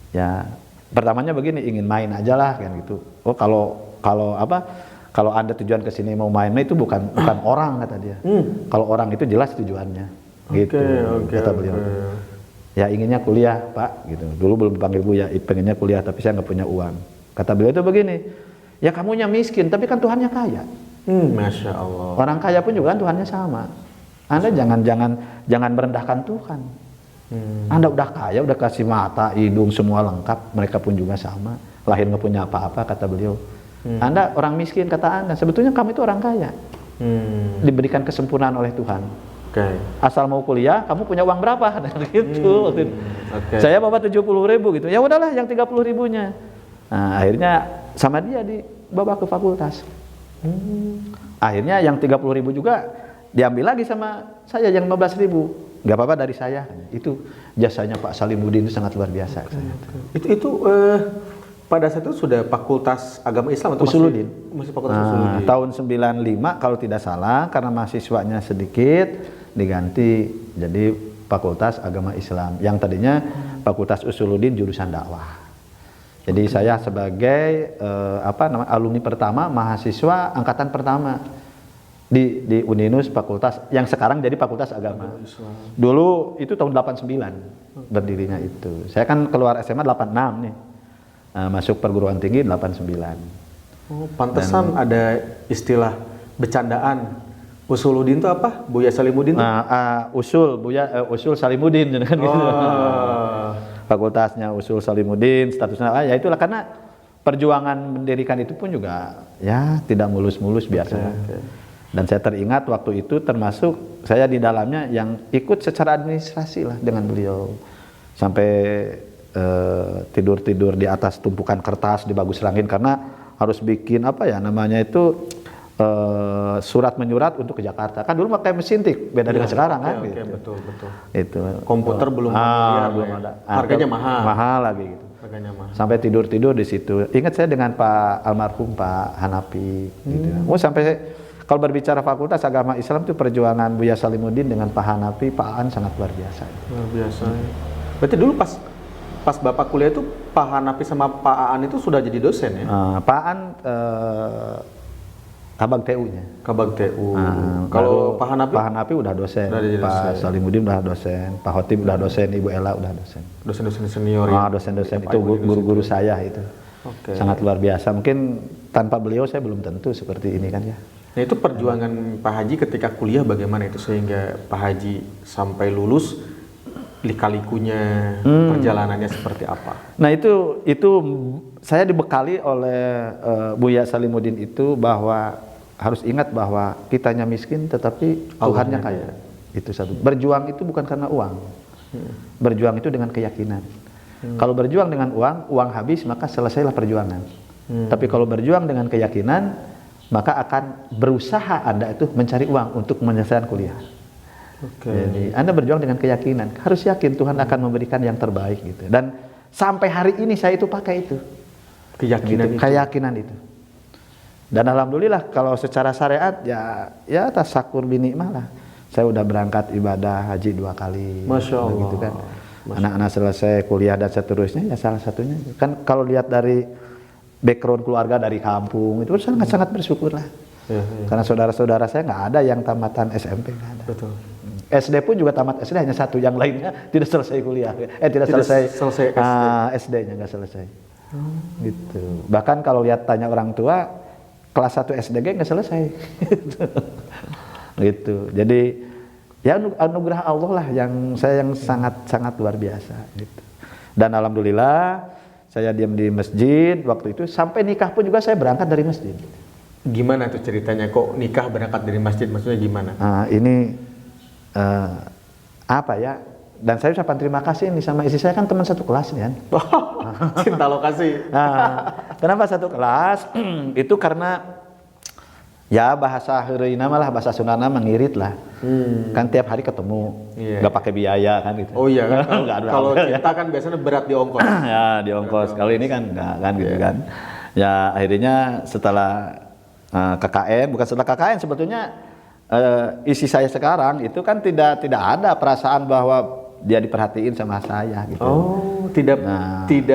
Ya, pertamanya begini, ingin main aja lah kan gitu. Oh kalau Anda tujuan ke sini mau main itu bukan orang kata dia. Kalau orang itu jelas tujuannya. Gitu. Kata beliau. Ya inginnya kuliah Pak gitu. Dulu belum dipanggil Buya, pengennya kuliah tapi saya nggak punya uang. Kata beliau itu begini, ya kamunya miskin tapi kan Tuhannya kaya. Masya Allah. Orang kaya pun juga kan Tuhannya sama. Anda jangan merendahkan Tuhan. Anda udah kaya, udah kasih mata, hidung semua lengkap, mereka pun juga sama. Lahir nggak punya apa-apa kata beliau. Anda orang miskin kata Anda, sebetulnya kamu itu orang kaya. Diberikan kesempurnaan oleh Tuhan. Asal mau kuliah, kamu punya uang berapa? Gitu. Saya bawa 70.000 gitu. Ya udahlah, yang 30.000-nya. Nah, akhirnya sama dia dibawa ke fakultas. Akhirnya yang 30.000 juga diambil lagi sama saya yang 15.000. Nggak apa-apa dari saya. Itu jasanya Pak Salimuddin itu sangat luar biasa. Itu pada saat itu sudah fakultas agama Islam atau Usuluddin. Masih fakultas Usuluddin. Tahun 95 kalau tidak salah, karena mahasiswanya sedikit diganti jadi fakultas agama Islam. Yang tadinya fakultas Usuluddin jurusan dakwah. Jadi saya sebagai alumni pertama, mahasiswa angkatan pertama di Uninus fakultas yang sekarang jadi fakultas agama. Dulu itu tahun 89 berdirinya itu. Saya kan keluar SMA 86 nih. Masuk perguruan tinggi 89. Oh, pantesan ada istilah bercandaan. Usuluddin itu apa? Buya Salimuddin itu? Usul Salimuddin kan gitu. Fakultasnya Usul Salimuddin, statusnya ya itulah karena perjuangan mendirikan itu pun juga ya tidak mulus-mulus biasa. Dan saya teringat waktu itu termasuk saya di dalamnya yang ikut secara administrasi lah dengan beliau. Sampai tidur-tidur di atas tumpukan kertas di Bagus Rangin karena harus bikin surat menyurat untuk ke Jakarta. Kan dulu pakai mesin tik, beda dengan sekarang kan. Oke, gitu. betul. Itu. Komputer belum ada. Harganya mahal. Mahal lagi gitu. Harganya mahal. Sampai tidur-tidur di situ. Ingat saya dengan Pak almarhum Pak Hanapi gitu. Sampai kalau berbicara fakultas agama Islam itu perjuangan Buya Salimuddin dengan Pak Hanapi, Pak Aan sangat luar biasa. Luar biasa. Berarti dulu pas Bapak kuliah itu Pak Hanapi sama Pak Aan itu sudah jadi dosen ya? Pak Aan Kabag TU-nya. Kabag TU. Kalau Pak Hanapi udah dosen. Pak Salimuddin udah dosen. Pak Hotib udah dosen. Ibu Ella udah dosen. Dosen-dosen senior ya? Dosen-dosen itu guru-guru saya itu. Sangat luar biasa. Mungkin tanpa beliau saya belum tentu seperti ini kan ya. Nah itu perjuangan Pak Haji ketika kuliah bagaimana itu sehingga Pak Haji sampai lulus lika-likunya perjalanannya seperti apa? Nah itu saya dibekali oleh Buya Salimuddin itu bahwa harus ingat bahwa kitanya miskin tetapi Tuhannya kaya. Itu satu. Berjuang itu bukan karena uang. Berjuang itu dengan keyakinan. Kalau berjuang dengan uang habis maka selesailah perjuangan. Tapi kalau berjuang dengan keyakinan maka akan berusaha Anda itu mencari uang untuk menyelesaikan kuliah. Jadi Anda berjuang dengan keyakinan, harus yakin Tuhan akan memberikan yang terbaik gitu. Dan sampai hari ini saya itu pakai itu. Keyakinan itu. Dan alhamdulillah kalau secara syariat ya tasakur binikmah lah. Saya udah berangkat ibadah haji 2 kali. Masya Allah. Gitu kan. Anak-anak selesai kuliah dan seterusnya ya salah satunya. Kan kalau lihat dari background keluarga dari kampung itu sangat-sangat bersyukur lah. Karena saudara-saudara saya nggak ada yang tamatan SMP, nggak ada. Betul. SD pun juga tamat SD hanya satu, yang lainnya tidak selesai kuliah. Tidak selesai SD-nya nggak selesai. Gitu. Bahkan kalau lihat tanya orang tua, kelas 1 SDG nggak selesai. Gitu. Jadi ya anugerah Allah lah yang sangat luar biasa. Gitu. Dan alhamdulillah saya diam di masjid waktu itu sampai nikah pun juga saya berangkat dari masjid. Gimana tuh ceritanya kok nikah berangkat dari masjid, maksudnya gimana? Apa ya? Dan saya ucapkan terima kasih nih sama istri saya, kan teman satu kelas nih kan. Cinta lokasi. Kenapa satu kelas? Itu karena ya bahasa heureuna lah, bahasa Sundana mengirit lah. Kan tiap hari ketemu, nggak pakai biaya kan gitu. Oh iya kan. Kalau ya. cinta kan biasanya berat di ongkos. Ya di ongkos. Kalau ini kan nggak kan gitu kan. Ya akhirnya setelah KKN, bukan setelah KKN sebetulnya isi saya sekarang itu kan tidak ada perasaan bahwa dia diperhatiin sama saya gitu. Oh, tidak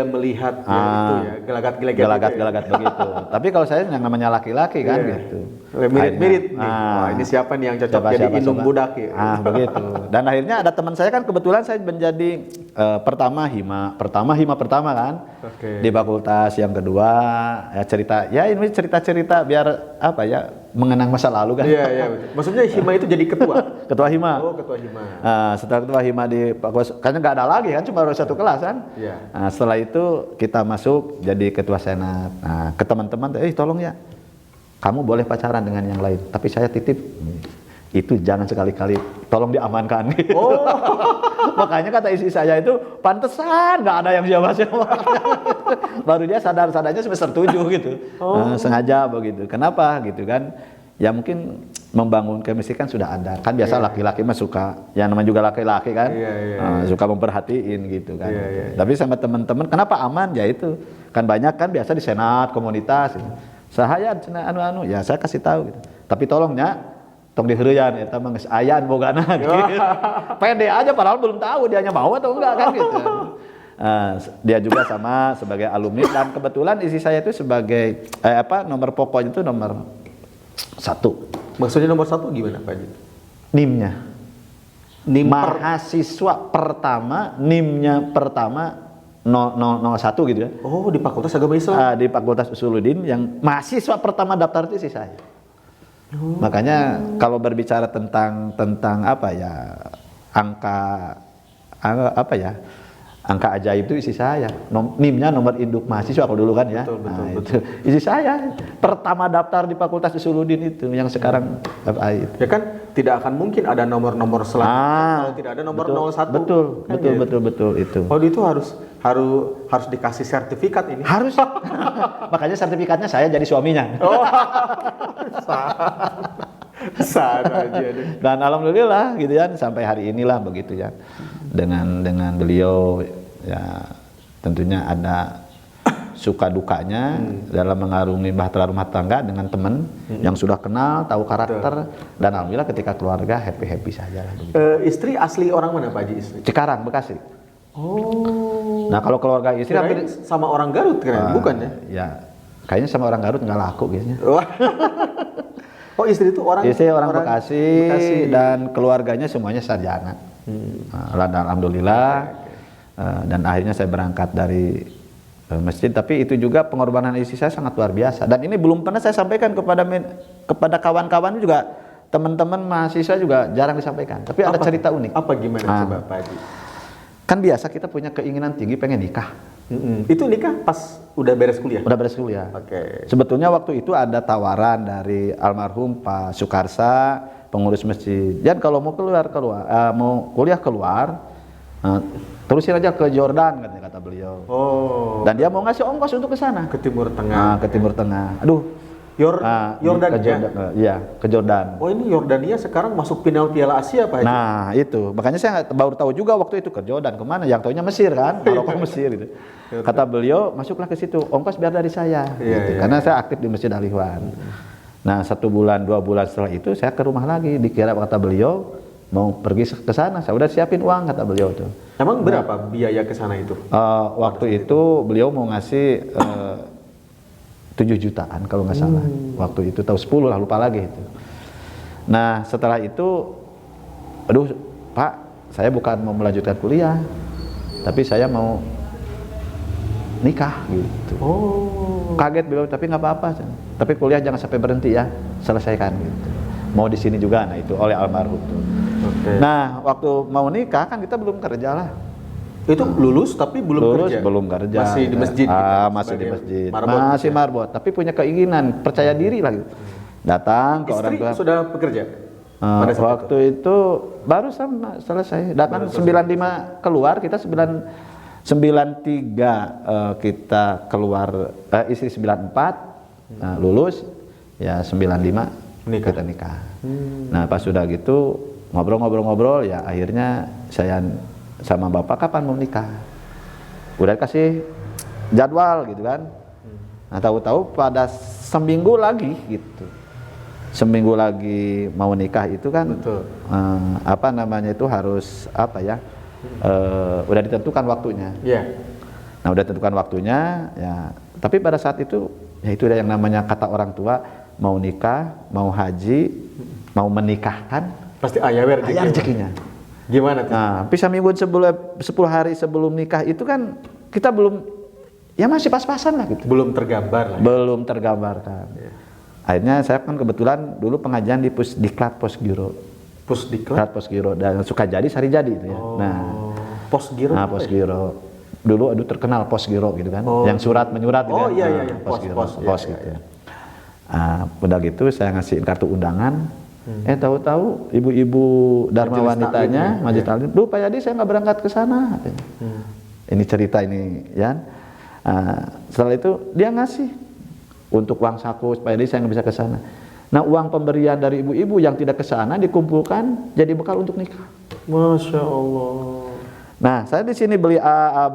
melihat ya itu ya, gelagat begitu. Tapi kalau saya yang namanya laki-laki kan gitu. Mirip-mirip nih. Wah, ini siapa nih yang cocok jadi indung budak ya? Begitu. Dan akhirnya ada teman saya kan, kebetulan saya menjadi pertama hima kan. Di fakultas. Yang kedua ya ini cerita biar apa ya, mengenang masa lalu kan. Iya betul. Maksudnya hima itu jadi ketua. Ketua hima. Oh, ketua hima. Setelah ketua hima di fakultas, karena nggak ada lagi kan, cuma baru satu kelas kan. Iya. Setelah itu kita masuk jadi ketua senat. Ke teman-teman, tolong ya, kamu boleh pacaran dengan yang lain, tapi saya titip itu jangan sekali-kali, tolong diamankan. Gitu. Oh. Makanya kata isi saya itu, pantesan nggak ada yang siapa-siapa. Baru dia sadarnya semester 7 gitu. Sengaja begitu. Kenapa gitu kan? Ya mungkin membangun chemistry kan sudah ada. Kan biasa laki-laki mah suka, yang namanya juga laki-laki kan, suka memperhatiin gitu kan. Tapi sama teman-teman, kenapa aman? Ya itu kan banyak kan biasa di senat komunitas. Gitu. Sahaya anu ya saya kasih tahu gitu. Tapi tolongnya tong diheureyan eta mah geus ayaan bogana gitu. Pede aja padahal belum tahu dianya mau atau enggak kan gitu. Dia juga sama sebagai alumni, dan kebetulan isi saya itu sebagai nomor pokoknya itu nomor 1. Maksudnya nomor 1 gimana Pak Haji? NIM-nya. Mahasiswa pertama, NIM-nya pertama 001 gitu ya. Oh, di Fakultas Agama Islam. Di Fakultas Usuluddin, yang mahasiswa pertama daftar itu isi saya. Makanya kalau berbicara tentang apa ya, angka ajaib itu isi saya. NIM-nya nomor induk mahasiswa kalau dulu kan ya. Betul. Itu isi saya. Pertama daftar di Fakultas Usuluddin itu yang sekarang FAI. Ya kan tidak akan mungkin ada nomor-nomor selanjutnya kalau tidak ada nomor 01. Betul itu. Oh, itu harus dikasih sertifikat ini. Harus. Makanya sertifikatnya saya jadi suaminya. Oh. Sana aja deh. Dan alhamdulillah gitu ya, sampai hari inilah begitu ya. Dengan beliau ya tentunya ada suka dukanya dalam mengarungi bahtera rumah tangga dengan teman yang sudah kenal, tahu karakter. Dan alhamdulillah ketika keluarga happy saja lah begitu. Istri asli orang mana Pak Haji istri? Cikarang, Bekasi. Oh. Nah kalau keluarga istri hampir sama orang Garut kan? Bukan ya? Ya kayaknya sama orang Garut nggak laku kayaknya. Oh, istri itu orang Bekasi dan keluarganya semuanya sarjana. Alhamdulillah. Dan akhirnya saya berangkat dari masjid, tapi itu juga pengorbanan istri saya sangat luar biasa. Dan ini belum pernah saya sampaikan kepada kawan-kawan juga, teman-teman mahasiswa juga jarang disampaikan. Tapi ada cerita unik. Apa gimana coba Pak Haji? Kan biasa kita punya keinginan tinggi pengen nikah. Itu nikah pas udah beres kuliah? Udah beres kuliah. Oke. Sebetulnya waktu itu ada tawaran dari almarhum Pak Sukarsa, pengurus masjid. Dan kalau mau mau kuliah keluar, terusin aja ke Jordan katanya, kata beliau. Oh. Dan dia mau ngasih ongkos untuk ke sana. Ke Timur Tengah. Ke Timur Tengah. Aduh. Yordania. Iya, ke Jordan. Oh, ini Yordania sekarang masuk final Piala Asia Pak Haji? Nah, itu. Makanya saya baru tahu juga waktu itu ke Jordan. Kemana? Yang taunya Mesir kan? Maroko Mesir gitu. Kata beliau, masuklah ke situ. Ongkos biar dari saya. Gitu. Karena saya aktif di Masjid Al-Ikhwan. Nah, 1 bulan, 2 bulan setelah itu saya ke rumah lagi. Dikira kata beliau mau pergi ke sana. Saya udah siapin uang, kata beliau tuh. Emang berapa biaya ke sana itu? Waktu itu beliau mau ngasih 7 jutaan kalau nggak salah. Waktu itu tahun 10 lah, lupa lagi itu. Nah setelah itu, aduh Pak, saya bukan mau melanjutkan kuliah, tapi saya mau nikah gitu. Oh. Kaget beliau, tapi nggak apa-apa. Tapi kuliah jangan sampai berhenti ya, selesaikan gitu. Mau di sini juga, nah itu oleh almarhum tuh. Okay. Nah waktu mau nikah kan kita belum kerja lah. Itu lulus tapi belum kerja? Belum kerja. Masih di masjid? Masih di masjid. Masih marbot, tapi punya keinginan, percaya diri lah gitu. Datang ke orang tua. Istri sudah bekerja? Waktu itu baru sama selesai. Datang 95 keluar, kita 93 kita keluar, istri 94 lulus, ya 95 kita nikah. Nah pas sudah gitu ngobrol-ngobrol ya akhirnya saya sama bapak kapan mau nikah, udah kasih jadwal gitu kan. Nah tahu-tahu pada seminggu lagi gitu seminggu lagi mau nikah itu kan Betul. apa namanya itu harus apa ya, udah ditentukan waktunya. Iya. Nah udah ditentukan waktunya ya, tapi pada saat itu ya itu yang namanya kata orang tua, mau nikah, mau haji, mau menikahkan Pasti ayah ayah rezekinya. Gimana tuh? Nah, bisa minggu sebelum 10 hari sebelum nikah itu kan kita belum, ya masih pas-pasan lah gitu. Belum tergambar lah. Belum tergambarkan. Akhirnya saya kan kebetulan dulu pengajian di Pusdiklat Posgiro. Pusdiklat. Posgiro dan Sukajadi Sarijadi itu ya. Oh. Nah, Posgiro. Posgiro. Dulu terkenal Posgiro gitu kan. Oh. Yang surat menyurat gitu Oh, kan. iya, iya, iya. Posgiro, Pos, pos iya, gitu iya. ya. Udah gitu saya ngasih kartu undangan. Tahu-tahu ibu-ibu Dharma Majelis wanitanya, taklim, Majelis ya. Taklim, "Duh Pak Yadi saya nggak berangkat ke sana," katanya. Ini cerita ini ya. Setelah itu dia ngasih untuk uang saku, Pak Yadi saya nggak bisa ke sana. Nah uang pemberian dari ibu-ibu yang tidak ke sana dikumpulkan jadi bekal untuk nikah. Masya Allah. Nah saya di sini beli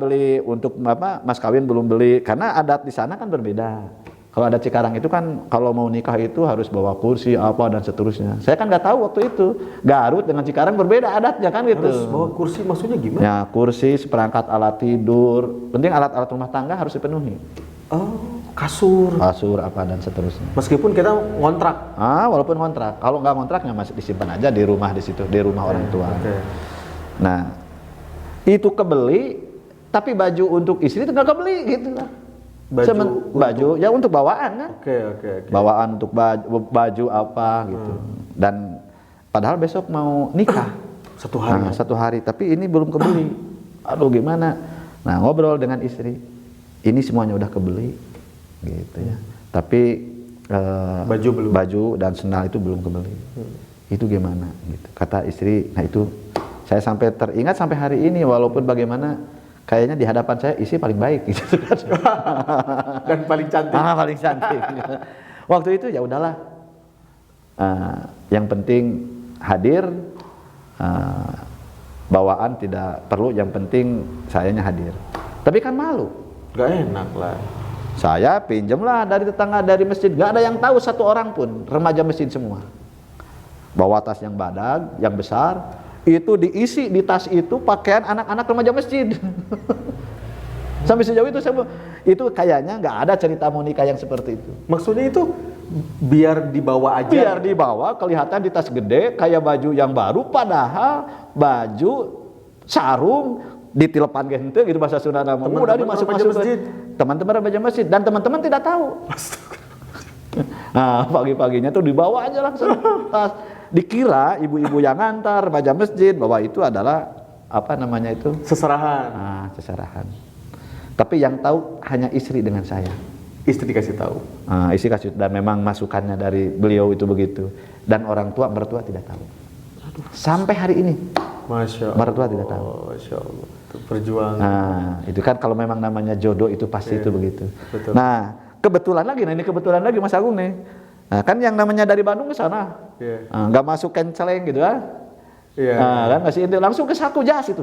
beli untuk apa, mas kawin belum beli karena adat di sana kan berbeda. Kalau ada Cikarang itu kan kalau mau nikah itu harus bawa kursi apa dan seterusnya. Saya kan nggak tahu waktu itu. Garut dengan Cikarang berbeda adatnya kan gitu. Harus bawa kursi maksudnya gimana? Ya kursi, seperangkat alat tidur, penting alat-alat rumah tangga harus dipenuhi. Oh, kasur. Kasur apa dan seterusnya. Meskipun kita ngontrak. Walaupun kontrak. Kalau nggak kontraknya masih disimpan aja di rumah di situ, di rumah orang tua. Oke. Nah, itu kebeli, tapi baju untuk istri itu nggak kebeli gitu lah. Baju ya untuk bawaan kan. Oke. Bawaan untuk baju apa gitu. Dan padahal besok mau nikah. Satu hari. Nah, 1 hari, tapi ini belum kebeli. Aduh gimana? Nah, ngobrol dengan istri. Ini semuanya udah kebeli gitu ya. Tapi Baju belum. Baju dan sendal itu belum kebeli. Itu gimana gitu. Kata istri, nah itu saya sampai teringat sampai hari ini walaupun bagaimana kayaknya di hadapan saya istri paling baik gitu kan. Dan paling cantik. Paling cantik. Waktu itu ya udahlah. Yang penting hadir, bawaan tidak perlu, yang penting sayanya hadir. Tapi kan malu. Gak enak lah. Saya pinjam lah dari tetangga dari masjid, gak ada yang tahu satu orang pun, remaja masjid semua. Bawa tas yang badag, yang besar, itu diisi di tas itu pakaian anak-anak remaja masjid. Sampai sejauh itu itu kayaknya nggak ada cerita mau nikah yang seperti itu. Maksudnya itu biar dibawa aja. Biar dibawa, kelihatan di tas gede kayak baju yang baru, padahal baju sarung ditilepan gente gitu bahasa Sunda nama. Udah dimasuk-masuk masjid. Teman-teman remaja masjid dan teman-teman tidak tahu. Nah, pagi-paginya tuh dibawa aja langsung tas. Dikira ibu-ibu yang ngantar remaja masjid bahwa itu adalah apa namanya itu? Seserahan. Seserahan. Tapi yang tahu hanya istri dengan saya. Istri dikasih tahu. Istri kasih, dan memang masukannya dari beliau itu begitu. Dan orang tua, mertua tidak tahu. Sampai hari ini. Masya Allah. Mertua tidak tahu. Masya Allah. Itu perjuangan. Nah, itu kan kalau memang namanya jodoh itu pasti itu begitu. Betul. Nah, kebetulan lagi Mas Agung nih. Nah, kan yang namanya dari Bandung ke sana. Nggak masuk kenceleng gitu kan. Kan ngasihin langsung ke saku jas itu.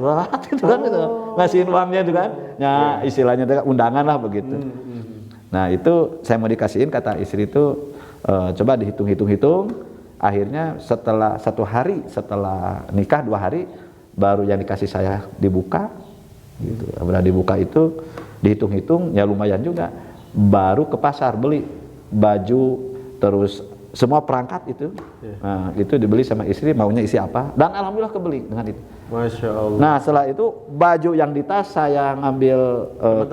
Itu kan gitu. Ngasihin uangnya itu kan. Ya, istilahnya itu undangan lah begitu. Nah, itu saya mau dikasihin, kata istri itu coba dihitung-hitung. Akhirnya setelah 1 hari setelah nikah, 2 hari baru yang dikasih saya dibuka gitu. Udah dibuka itu dihitung-hitung ya lumayan juga. Baru ke pasar beli baju terus semua perangkat itu. Nah, itu dibeli sama istri, maunya isi apa, dan alhamdulillah kebeli dengan itu. Masya Allah. Nah, setelah itu baju yang di tas saya ngambil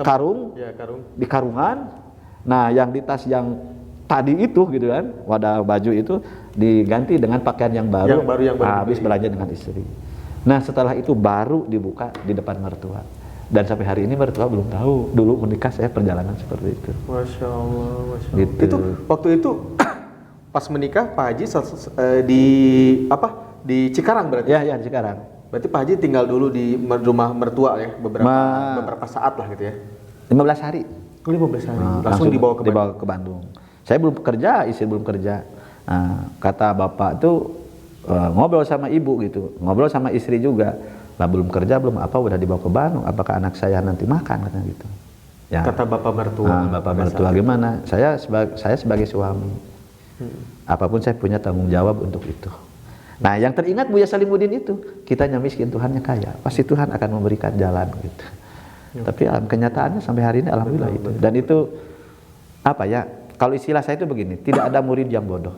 karung. Ya, karung. Di karungan. Nah, yang di tas yang tadi itu gitu kan, wadah baju itu diganti dengan pakaian yang baru. Yang baru habis belanja dengan istri. Nah, setelah itu baru dibuka di depan mertua. Dan sampai hari ini mertua belum tahu dulu menikah saya perjalanan seperti itu. Masya Allah, Masya Allah. Gitu. Itu waktu itu pas menikah Pak Haji di di Cikarang berarti? Ya, di Cikarang. Berarti Pak Haji tinggal dulu di rumah mertua ya beberapa saat lah gitu ya. 15 hari. 15 hari. Langsung dibawa ke Bandung. Saya belum kerja, istri belum kerja. Nah, kata bapak tuh ngobrol sama ibu gitu, ngobrol sama istri juga. Lah belum kerja, belum apa, udah dibawa ke Bandung. Apakah anak saya nanti makan katanya gitu. Ya. Kata bapak mertua. Bapak mertua gimana? Saya sebagai suami. Apapun saya punya tanggung jawab untuk itu. Nah, yang teringat Buya Salimuddin itu, kitanya miskin, Tuhannya kaya. Pasti Tuhan akan memberikan jalan gitu. Tapi kenyataannya sampai hari ini alhamdulillah itu. Dan itu apa ya? Kalau istilah saya itu begini, tidak ada murid yang bodoh.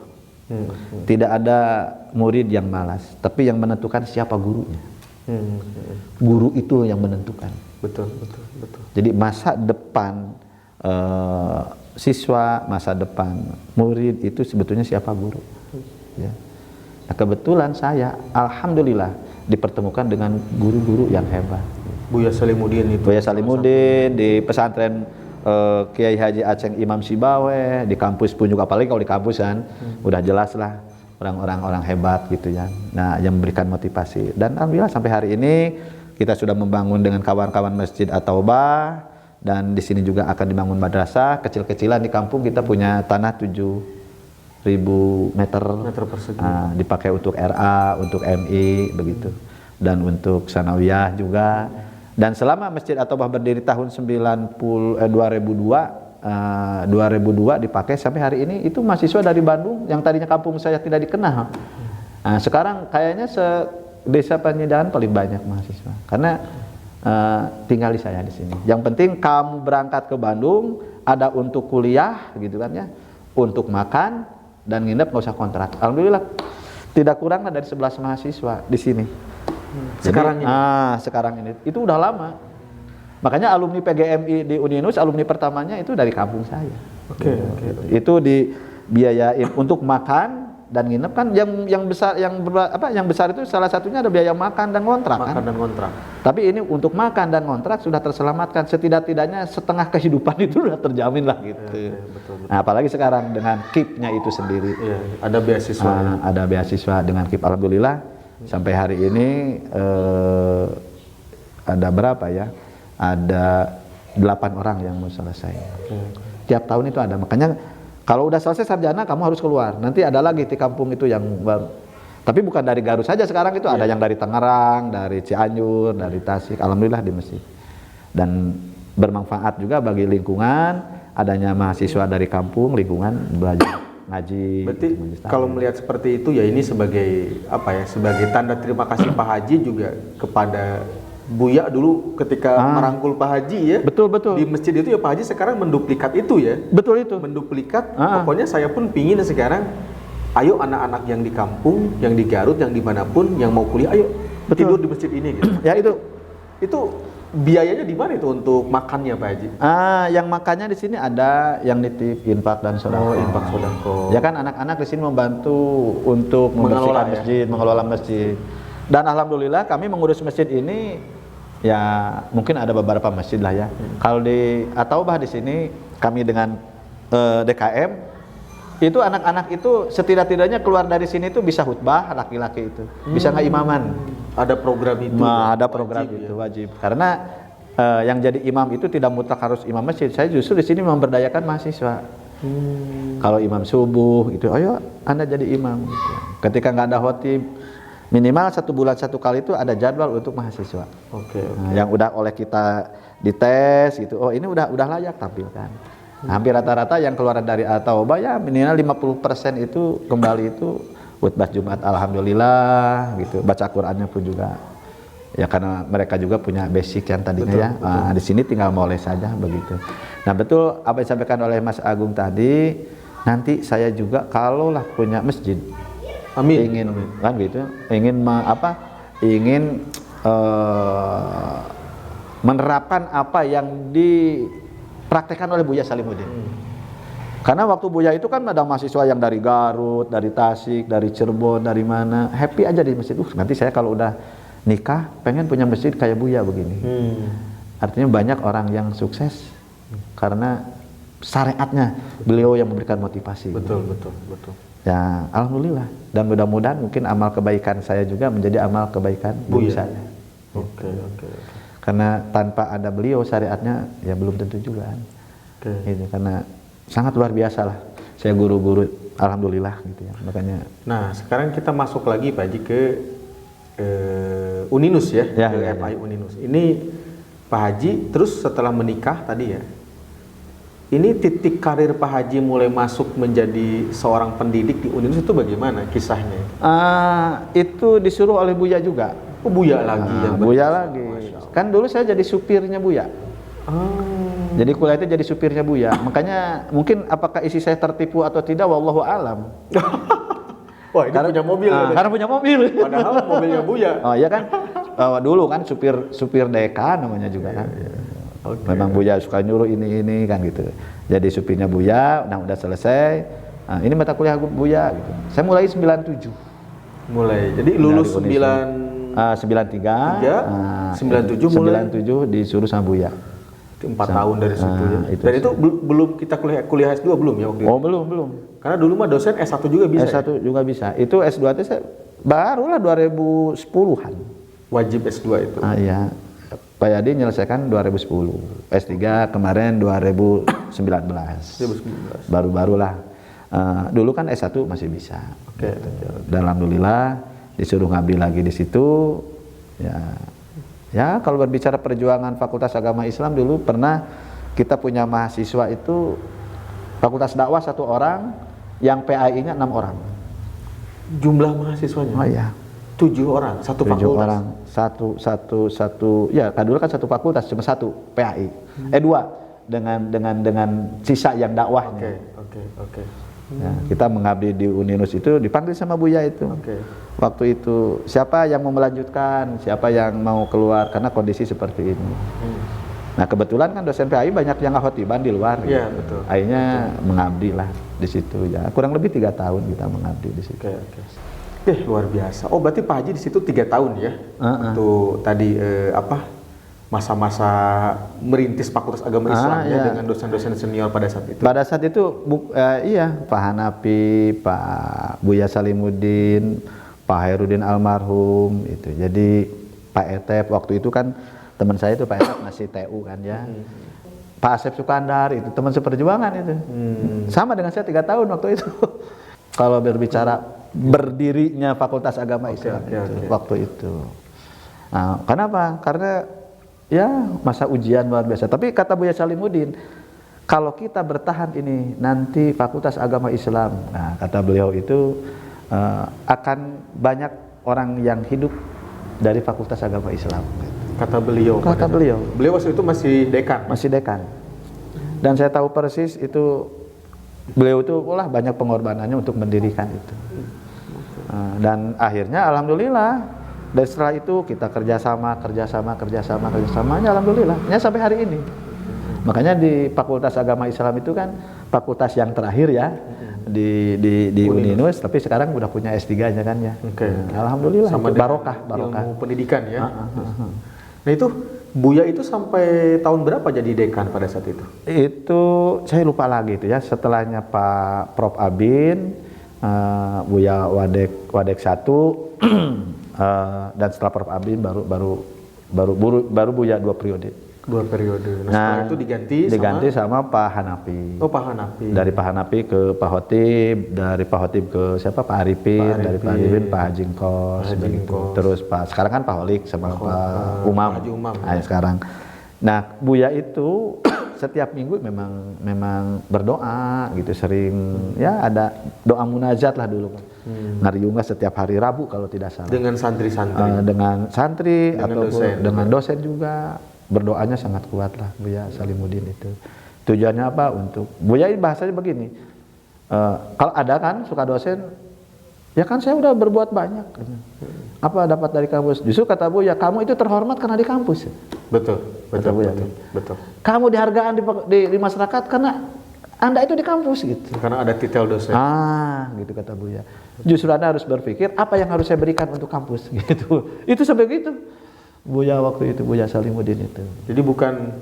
Tidak ada murid yang malas, tapi yang menentukan siapa gurunya. Guru itu yang menentukan. Betul. Jadi masa depan siswa, masa depan murid itu sebetulnya siapa guru. Ya. Nah, kebetulan saya alhamdulillah dipertemukan dengan guru-guru yang hebat. Buya Salimuddin itu. Buya Salimuddin di pesantren Kiai Haji Aceng Imam Sibawe, di kampus pun juga, apalagi kalau di kampus kan udah jelas lah orang-orang hebat gitu ya. Nah, yang memberikan motivasi. Dan alhamdulillah sampai hari ini kita sudah membangun dengan kawan-kawan Masjid At-Taubah, dan di sini juga akan dibangun madrasah kecil-kecilan di kampung. Kita punya tanah 7.000 meter persegi. Dipakai untuk RA, untuk MI begitu. Dan untuk sanawiyah juga. Dan selama Masjid At-Taubah berdiri tahun 2002 dipakai sampai hari ini, itu mahasiswa dari Bandung yang tadinya kampung saya tidak dikenal. Nah, sekarang kayaknya desa Panjaitan paling banyak mahasiswa karena tinggal di saya di sini. Yang penting kamu berangkat ke Bandung ada untuk kuliah gitu kan ya, untuk makan dan nginep nggak usah kontrak. Alhamdulillah tidak kurang dari 11 mahasiswa di sini. Sekarang ini. Sekarang ini itu udah lama. Makanya alumni PGMI di Uninus, alumni pertamanya itu dari kampung saya. Oke. Itu dibiayain untuk makan dan nginep kan, yang besar itu salah satunya ada biaya makan dan kontrak. Makan dan kontrak. Tapi ini untuk makan dan kontrak sudah terselamatkan, setidak-tidaknya setengah kehidupan itu sudah terjamin lah gitu. Betul. Nah, apalagi sekarang dengan KIP-nya itu sendiri. Iya, ada beasiswa. Ada beasiswa dengan KIP, alhamdulillah. Sampai hari ini ada berapa ya? Ada 8 orang yang mau selesai. Tiap tahun itu ada. Makanya kalau udah selesai sarjana kamu harus keluar. Nanti ada lagi di kampung itu yang baru. Tapi bukan dari Garut saja sekarang itu, ada yang dari Tangerang, dari Cianjur, dari Tasik. Alhamdulillah di Mesir. Dan bermanfaat juga bagi lingkungan, adanya mahasiswa dari kampung, lingkungan belajar ngaji. Berarti kalau melihat seperti itu ya, ini sebagai apa ya, sebagai tanda terima kasih Pak Haji juga kepada Buya dulu ketika merangkul Pak Haji ya. Betul. Di masjid itu ya, Pak Haji sekarang menduplikat itu ya. Betul itu. Menduplikat. Pokoknya saya pun pingin sekarang, ayo anak-anak yang di kampung, yang di Garut, yang dimanapun, yang mau kuliah, ayo tidur di masjid ini gitu. Ya itu biayanya di mana itu untuk makannya Pak Haji? Yang makannya di sini ada yang nitip infak dan sedekah. Infak sedekah. Ya kan, anak-anak di sini membantu untuk membersihkan masjid, mengelola masjid. Dan alhamdulillah kami mengurus masjid ini ya, mungkin ada beberapa masjid lah ya. Kalau di At-Taubah di sini kami dengan DKM itu, anak-anak itu setidak-tidaknya keluar dari sini itu bisa khutbah, laki-laki itu bisa ngeimaman. Ada program itu. Ada program itu wajib. Karena yang jadi imam itu tidak mutlak harus imam masjid. Saya justru di sini memberdayakan mahasiswa. Kalau imam subuh itu, ayo Anda jadi imam. Gitu. Ketika nggak ada khotib, minimal 1 bulan 1 kali itu ada jadwal untuk mahasiswa. Oke. Yang udah oleh kita dites gitu. Oh, ini udah layak tampilkan. Hampir rata-rata yang keluar dari At-Taubah ya minimal 50% itu kembali itu khutbah Jumat, alhamdulillah gitu. Baca Qur'annya pun juga ya, karena mereka juga punya basic yang tadinya betul. Di sini tinggal molek saja begitu. Nah, betul apa yang disampaikan oleh Mas Agung tadi, nanti saya juga kalaulah punya masjid, ingin kan gitu, ingin menerapkan apa yang dipraktekkan oleh Buya Salimuddin. Karena waktu Buya itu kan ada mahasiswa yang dari Garut, dari Tasik, dari Cirebon, dari mana, happy aja di masjid. Nanti saya kalau udah nikah pengen punya masjid kayak Buya begini. Artinya banyak orang yang sukses karena syariatnya beliau yang memberikan motivasi. Betul. Ya, alhamdulillah. Dan mudah-mudahan mungkin amal kebaikan saya juga menjadi amal kebaikan Buya saya. Oke. Karena tanpa ada beliau syariatnya ya belum tentu juga kan. Gitu, karena sangat luar biasa lah. Saya guru-guru alhamdulillah gitu ya. Makanya. Nah, sekarang kita masuk lagi Pak Haji ke Uninus ya, ke FI Uninus. Ini Pak Haji terus setelah menikah tadi ya, Ini titik karir Pak Haji mulai masuk menjadi seorang pendidik di Uninus itu bagaimana kisahnya? Itu disuruh oleh Buya juga. Oh, Buya lagi yang Buya lagi. Kan dulu saya jadi supirnya Buya. Jadi kuliah itu jadi supirnya Buya. Makanya mungkin apakah isi saya tertipu atau tidak, wallahu alam. Wah, ini punya mobil. Karena punya mobil. Padahal mobilnya Buya. Oh iya kan, dulu kan supir Deka namanya juga kan. Okay. Memang Buya suka nyuruh ini kan gitu. Jadi supirnya Buya, nah udah selesai. Nah, ini mata kuliah Buya gitu. Saya mulai 97. Mulai. Jadi lulus 93, 97 mulai. 97 disuruh sama Buya. 4 tahun dari situ ya. Itu Dan itu belum kita kuliah S2 belum ya waktu itu? Oh belum. Karena dulu mah dosen S1 juga bisa. S1 juga bisa. Itu S2 itu saya barulah 2010-an. Wajib S2 itu. Iya. Pak Yadi menyelesaikan 2010. S3 kemarin 2019. 2019. Baru-barulah. Dulu kan S1 masih bisa. Oke. Dan alhamdulillah disuruh ngambil lagi di situ. Ya kalau berbicara perjuangan Fakultas Agama Islam dulu pernah kita punya mahasiswa itu Fakultas Dakwah 1 orang, yang PAI-nya 6 orang. Jumlah mahasiswanya? Oh iya. 7 orang, satu 7 fakultas. orang, satu. Ya, kan dulu kan 1 fakultas cuma 1 PAI. 2 dengan sisa yang dakwahnya. Oke. Ya, kita mengabdi di Uninus itu dipanggil sama Buya itu. Waktu itu siapa yang mau melanjutkan, siapa yang mau keluar karena kondisi seperti ini. Nah kebetulan kan dosen PAI banyak yang khotiban di luar. Iya gitu. betul. Akhirnya mengabdi lah di situ ya. Kurang lebih 3 tahun kita mengabdi di situ. Oke. Luar biasa. Oh berarti Pak Haji di situ 3 tahun ya? Waktu tadi masa-masa merintis Fakultas Agama Islam ya, dengan dosen-dosen senior pada saat itu. Pada saat itu iya Pak Hanafi, Pak Buya Salimuddin, Pak Hairudin almarhum itu. Jadi Pak Etep waktu itu kan teman saya itu Pak Etep masih TU kan ya. Pak Asep Sukandar itu teman seperjuangan itu. Sama dengan saya 3 tahun waktu itu. Kalau berbicara berdirinya Fakultas Agama Islam waktu itu. Nah, kenapa? Karena ya masa ujian luar biasa. Tapi kata Buya Salimuddin, kalau kita bertahan ini nanti Fakultas Agama Islam, nah kata beliau itu akan banyak orang yang hidup dari Fakultas Agama Islam. Kata beliau. Beliau waktu itu masih dekan. Masih dekan. Dan saya tahu persis itu beliau itu banyak pengorbanannya untuk mendirikan itu. Dan akhirnya alhamdulillah dan setelah itu kita kerjasamanya alhamdulillah sampai hari ini. Makanya di Fakultas Agama Islam itu kan fakultas yang terakhir ya di Uninus, tapi sekarang udah punya S3-nya kan ya. Alhamdulillah sama barokah. Ilmu pendidikan ya. Nah itu Buya itu sampai tahun berapa jadi dekan pada saat itu? Itu saya lupa lagi itu ya, setelahnya Pak Prof Abin, Buya Wadek 1 dan setelah Prof Abin baru Buya 2 periode. 2 periode. Nah, setelah itu diganti sama Pak Hanafi. Oh, Pak Hanafi. Dari Pak Hanafi ke Pak Hotib, dari Pak Hotib ke siapa? Pak Arifin, dari Pak Arifin Pak Hajingkos, terus sekarang kan Pak Holik sama Pak Umam. Nah, sekarang. Nah, Buya itu setiap minggu memang berdoa gitu, sering ya ada doa munajat lah dulu. Ngariunga setiap hari Rabu kalau tidak salah. Dengan santri-santri. Dengan santri ataupun dengan dosen juga. Berdoanya sangat kuat lah Buya Salimuddin itu. Tujuannya apa? Untuk Buya bahasanya begini, kalau ada kan suka dosen, ya kan saya udah berbuat banyak. Apa dapat dari kampus? Justru kata Buya, kamu itu terhormat karena di kampus. Betul. Kamu dihargaan di masyarakat karena Anda itu di kampus gitu. Karena ada titel dosen. Gitu kata Buya. Justru Anda harus berpikir apa yang harus saya berikan untuk kampus gitu. Itu sampai gitu. Buya waktu itu, Buya Salimuddin itu. Jadi bukan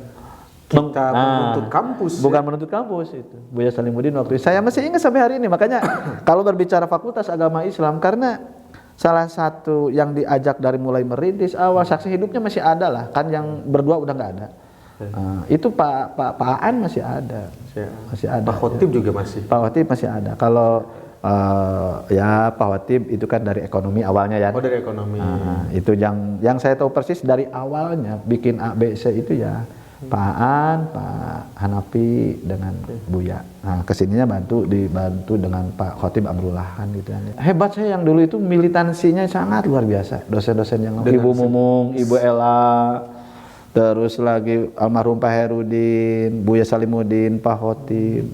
kita menuntut kampus. Bukan menuntut kampus itu. Buya Salimuddin waktu itu. Saya masih ingat sampai hari ini. Makanya kalau berbicara Fakultas Agama Islam, karena salah satu yang diajak dari mulai merintis awal, saksi hidupnya masih ada lah. Kan yang berdua udah nggak ada. Itu Pak Aan masih ada. Masih ada. Pak Khotib juga masih. Pak Khotib masih ada. Kalau ya Pak Khotib itu kan dari ekonomi awalnya ya. Oh, dari ekonomi. Itu yang saya tahu persis dari awalnya bikin ABC itu ya Pak Aan, Pak Hanafi dengan Buya. Nah, kesininya dibantu dengan Pak Khotib Amrulahan gitu kan. Hebat saya yang dulu itu militansinya sangat luar biasa. Dosen-dosen yang Ibu Mumung, Ibu Ella, terus lagi almarhum Pak Herudin, Buya Salimuddin, Pak Khotib.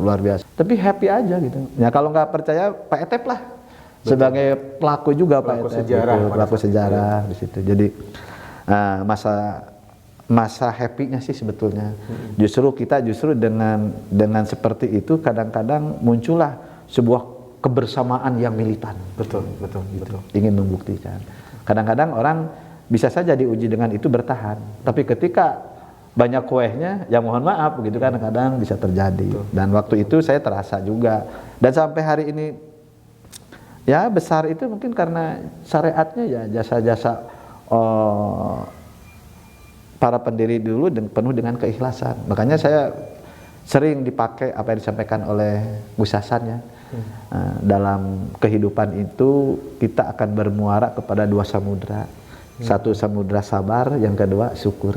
Luar biasa. Tapi happy aja gitu. Ya kalau nggak percaya Pak Etep lah. Sebagai pelaku juga Pak Etep. Sejarah, gitu. Pelaku sejarah di situ. Jadi masa happy-nya sih sebetulnya. Justru dengan seperti itu kadang-kadang muncullah sebuah kebersamaan yang militan. Betul. Ingin membuktikan. Kadang-kadang orang bisa saja diuji dengan itu bertahan. Tapi ketika banyak kuehnya, ya mohon maaf begitu kan kadang bisa terjadi. Dan waktu itu saya terasa juga. Dan sampai hari ini ya besar itu mungkin karena syariatnya ya jasa-jasa para pendiri dulu dan penuh dengan keikhlasan. Makanya saya sering dipakai apa yang disampaikan oleh Gus Hasan ya. Dalam kehidupan itu kita akan bermuara kepada dua samudra. Satu samudra sabar, yang kedua syukur.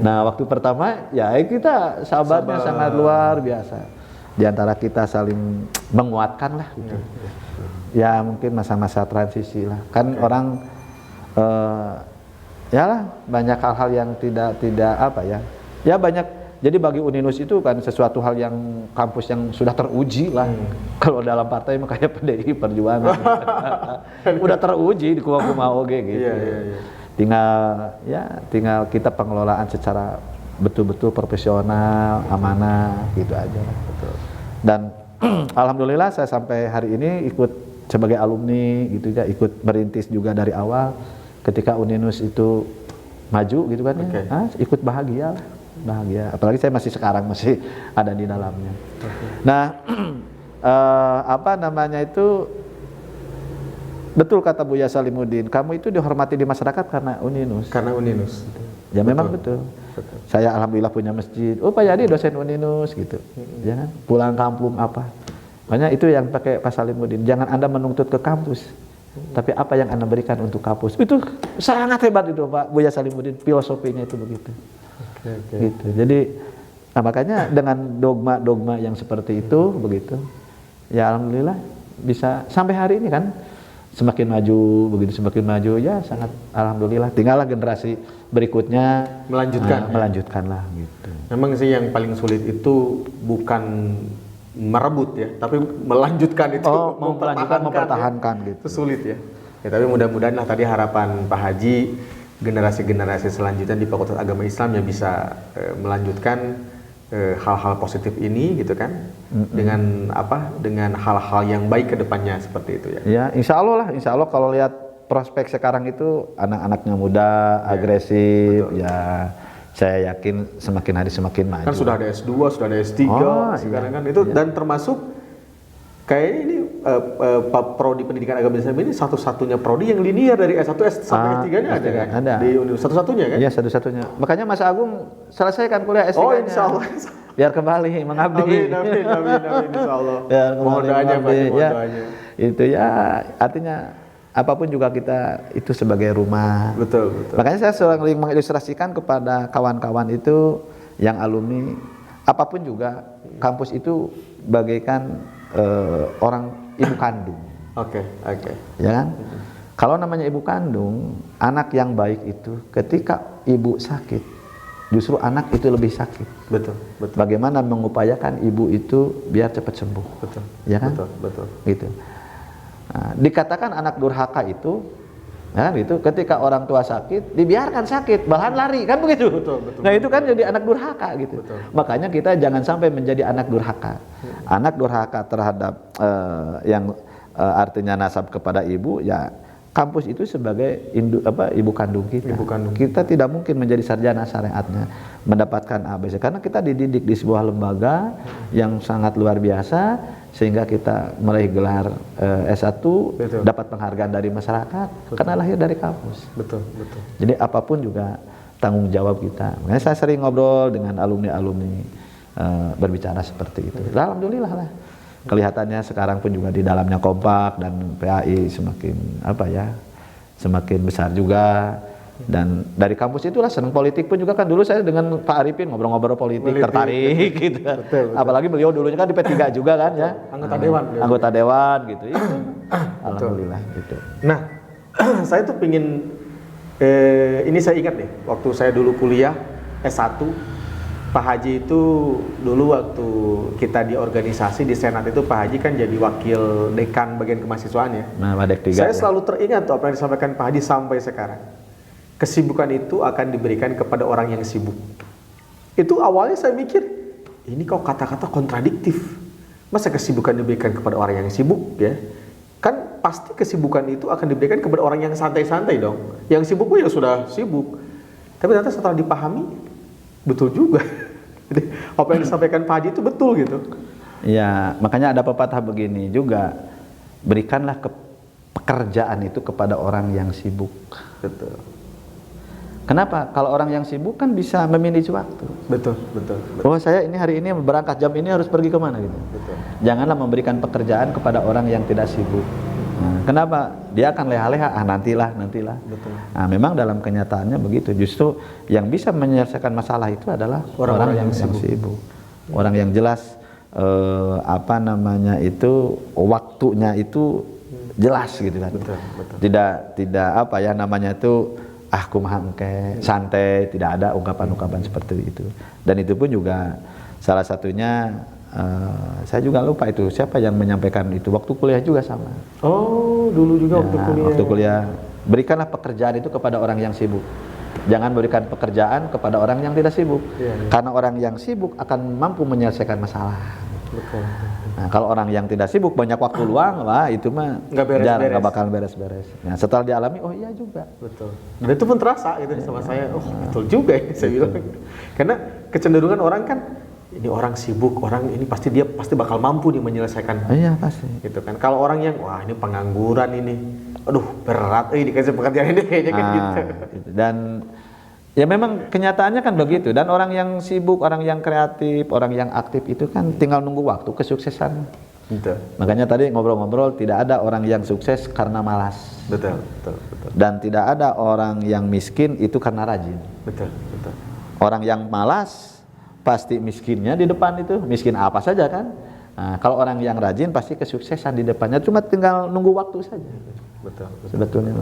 Nah, waktu pertama ya kita sabarnya sangat luar biasa. Di antara kita saling menguatkan lah gitu. Ya mungkin masa-masa transisi lah. Kan orang ya lah banyak hal-hal yang tidak apa ya. Ya banyak. Jadi bagi Uninus itu kan sesuatu hal yang kampus yang sudah teruji lah. Kalau dalam partai mah kayak PDI Perjuangan. Udah teruji di kuma-kuma oge gitu. Tinggal kita pengelolaan secara betul-betul profesional, amanah gitu aja lah. Dan alhamdulillah saya sampai hari ini ikut sebagai alumni gitu ya, ikut merintis juga dari awal. Ketika Uninus itu maju gitu kan ya, ikut bahagia lah. Bahagia, apalagi saya sekarang masih ada di dalamnya. Nah, apa namanya itu betul kata Buya Salimuddin, kamu itu dihormati di masyarakat karena Uninus. Karena Uninus. Ya memang betul. Saya alhamdulillah punya masjid. Oh Pak Yadi dosen Uninus gitu. Ya kan? Pulang kampung apa? Makanya itu yang pakai Pak Salimuddin. Jangan Anda menuntut ke kampus, tapi apa yang Anda berikan untuk kampus. Itu sangat hebat itu Pak Buya Salimuddin. Filosofinya itu begitu. Gitu. Jadi makanya dengan dogma-dogma yang seperti itu begitu. Ya alhamdulillah bisa sampai hari ini kan semakin maju begitu, semakin maju ya sangat alhamdulillah. Tinggallah generasi berikutnya melanjutkan lah gitu. Memang sih yang paling sulit itu bukan merebut ya, tapi melanjutkan itu, mempertahankan ya. gitu. Itu sulit ya. Ya tapi mudah-mudahan lah tadi harapan Pak Haji generasi-generasi selanjutnya di Fakultas Agama Islam yang bisa melanjutkan hal-hal positif ini gitu kan, dengan hal-hal yang baik ke depannya seperti itu ya. Ya, insya Allah kalau lihat prospek sekarang itu anak-anaknya muda, agresif, betul. Ya saya yakin semakin hari semakin maju. Kan sudah ada S2, sudah ada S3 sekarang kan itu dan termasuk kayak ini prodi pendidikan agama Islam ini satu-satunya prodi yang linear dari S1 sampai S3-nya ada kan? Ada. Di satu-satunya kan? Iya, satu-satunya. Makanya Mas Agung selesaikan kuliah S3-nya. Oh, insyaallah. Biar kembali mengabdi. Amin insyaallah. Mohon doanya Pak, mohon doanya. Itu ya artinya apapun juga kita itu sebagai rumah. Betul. Makanya saya sering mengilustrasikan kepada kawan-kawan itu yang alumni, apapun juga kampus itu bagaikan orang ibu kandung. Oke. Ya kan? Kalau namanya ibu kandung, anak yang baik itu ketika ibu sakit, justru anak itu lebih sakit. Betul. Bagaimana mengupayakan ibu itu biar cepat sembuh. Betul. Ya kan? Betul. Gitu. Nah, dikatakan anak durhaka itu, ya gitu, ketika orang tua sakit, dibiarkan sakit, bahkan lari, kan begitu. Betul. Nah itu kan jadi anak durhaka gitu. Betul. Makanya kita jangan sampai menjadi anak durhaka. Anak durhaka terhadap yang artinya nasab kepada ibu, ya kampus itu sebagai ibu kandung kita. Kita tidak mungkin menjadi sarjana syariatnya, mendapatkan ABC karena kita dididik di sebuah lembaga yang sangat luar biasa sehingga kita meraih gelar S1, betul. Dapat penghargaan dari masyarakat, betul. Karena lahir dari kampus. Betul. Jadi apapun juga tanggung jawab kita. Makanya saya sering ngobrol dengan alumni-alumni berbicara seperti itu. Alhamdulillah lah. Kelihatannya sekarang pun juga di dalamnya kompak dan PAI semakin semakin besar juga. Dan dari kampus itulah senang politik pun juga kan dulu saya dengan Pak Arifin ngobrol-ngobrol politik, tertarik gitu kan. Betul. Apalagi beliau dulunya kan di P3 juga kan ya. Anggota dewan. Anggota dewan gitu. Itu. Alhamdulillah gitu. Nah, saya tuh pingin, ini saya ingat nih, waktu saya dulu kuliah S1, Pak Haji itu dulu waktu kita di organisasi di Senat itu Pak Haji kan jadi wakil dekan bagian kemahasiswaan ya. Nah, Madek 3. Saya selalu teringat tuh apa yang disampaikan Pak Haji sampai sekarang. Kesibukan itu akan diberikan kepada orang yang sibuk. Itu awalnya saya mikir, ini kok kata-kata kontradiktif. Masa kesibukan diberikan kepada orang yang sibuk ya? Kan pasti kesibukan itu akan diberikan kepada orang yang santai-santai dong. Yang sibuk pun ya sudah sibuk. Tapi ternyata setelah dipahami, betul juga. Jadi apa yang disampaikan Pak Haji itu betul gitu. Ya, makanya ada pepatah begini juga, berikanlah pekerjaan itu kepada orang yang sibuk. Betul. Kenapa? Kalau orang yang sibuk kan bisa memanage waktu. Betul. Oh, saya ini hari ini berangkat jam ini harus pergi kemana gitu. Betul. Janganlah memberikan pekerjaan kepada orang yang tidak sibuk. Nah, kenapa? Dia akan leha-leha, nantilah. Betul. Nah, memang dalam kenyataannya begitu. Justru yang bisa menyelesaikan masalah itu adalah orang yang sibuk. Orang yang jelas waktunya itu jelas gitu kan. Betul. Tidak apa ya namanya itu kumaha engke, santai, tidak ada ungkapan-ungkapan seperti itu. Dan itu pun juga salah satunya saya juga lupa itu siapa yang menyampaikan itu waktu kuliah juga sama. Oh, dulu juga Waktu kuliah berikanlah pekerjaan itu kepada orang yang sibuk. Jangan berikan pekerjaan kepada orang yang tidak sibuk. Karena orang yang sibuk akan mampu menyelesaikan masalah. Betul. Nah, kalau orang yang tidak sibuk banyak waktu luang, wah itu mah nggak bakal beres-beres. Nah, setelah dialami, oh iya juga. Betul. Dan itu pun terasa gitu sama saya. Oh, betul juga ya saya bilang. Karena kecenderungan orang kan ini orang sibuk, orang ini pasti bakal mampu nih menyelesaikan. Iya, pasti. Gitu kan. Kalau orang yang wah ini pengangguran ini. Aduh, berat dikasih pekerjaan ini kayaknya kan gitu. Dan ya memang kenyataannya kan begitu. Dan orang yang sibuk, orang yang kreatif, orang yang aktif itu kan tinggal nunggu waktu kesuksesan. Betul. Makanya tadi ngobrol-ngobrol tidak ada orang yang sukses karena malas. Betul. Dan tidak ada orang yang miskin itu karena rajin. Betul. Orang yang malas pasti miskinnya di depan itu, miskin apa saja kan. Nah, kalau orang yang rajin pasti kesuksesan di depannya, cuma tinggal nunggu waktu saja. Betul. Sebetulnya.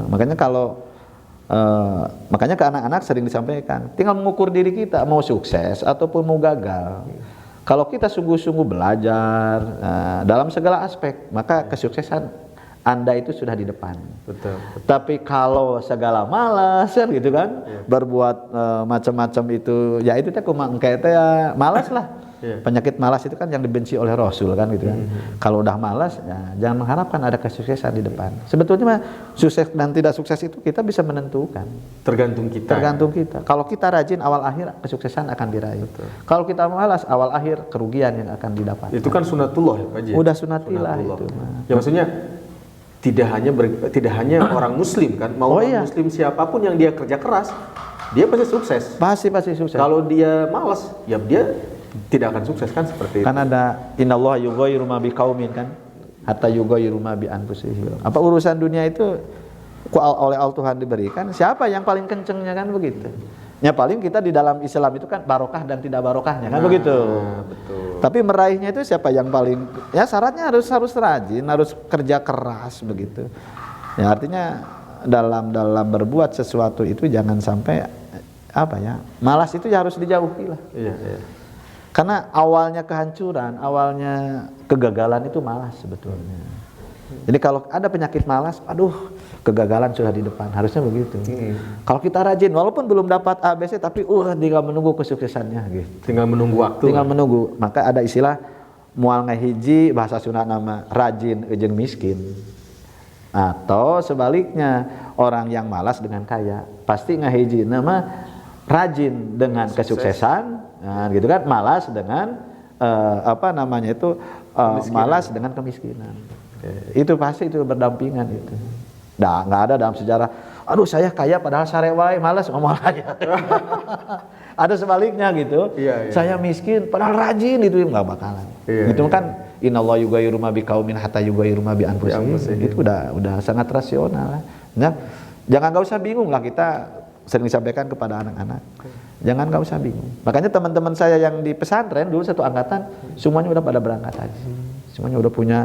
Makanya ke anak-anak sering disampaikan, tinggal mengukur diri kita mau sukses ataupun mau gagal. Kalau kita sungguh-sungguh belajar dalam segala aspek, maka kesuksesan Anda itu sudah di depan. Betul. Tapi kalau segala malas kan gitu kan, berbuat macam-macam itu, ya itu teh kumaha engke teh ya malas lah. Penyakit malas itu kan yang dibenci oleh Rasul kan gitu kan. Kalau udah malas, ya, jangan mengharapkan ada kesuksesan di depan. Sebetulnya mah sukses dan tidak sukses itu kita bisa menentukan. Tergantung kita. Kalau kita rajin awal akhir kesuksesan akan diraih. Kalau kita malas awal akhir kerugian yang akan didapat. Itu kan sunatullah ya Pak Haji. Udah sunatillah itu. Ya maksudnya tidak hanya orang muslim kan, mau orang muslim siapapun yang dia kerja keras, dia pasti sukses. Pasti sukses. Kalau dia malas, ya dia tidak akan sukses kan seperti itu. Kan ada innallaha yughayyiru ma biqaumin kan, hatta yughayyiru ma bi anfusihim. Apa urusan dunia itu oleh Allah Tuhan diberikan, siapa yang paling kencengnya kan begitu. Ya paling kita di dalam Islam itu kan barokah dan tidak barokahnya kan begitu. Betul. Tapi meraihnya itu siapa yang paling, ya syaratnya harus rajin, harus kerja keras begitu. Ya artinya dalam berbuat sesuatu itu jangan sampai malas itu ya harus dijauhi lah. Iya. Karena awalnya kehancuran, awalnya kegagalan itu malas sebetulnya. Jadi kalau ada penyakit malas, kegagalan sudah di depan, harusnya begitu. Kalau kita rajin, walaupun belum dapat ABC, tapi tinggal menunggu kesuksesannya gitu. Tinggal menunggu waktu. Tinggal menunggu. Maka ada istilah mual ngahiji, bahasa Sunda nama rajin jeung miskin. Atau sebaliknya, orang yang malas dengan kaya, pasti ngahiji nama rajin dengan kesuksesan. Nah, gitu kan, malas dengan malas dengan kemiskinan. Itu pasti itu berdampingan itu. Nah, nggak ada dalam sejarah. Saya kaya padahal sarewai, malas ngomong aja. Ada sebaliknya gitu. Saya miskin padahal rajin itu nggak bakalan. Itu kan innallaha yughayyiru ma biqaumin hatta yughayyiru ma bi anfusihim. Itu udah sangat rasional lah. Nah, nggak usah bingung lah kita sering disampaikan kepada anak-anak. Jangan nggak usah bingung. Makanya teman-teman saya yang di pesantren dulu satu angkatan semuanya udah pada berangkat haji. Semuanya udah punya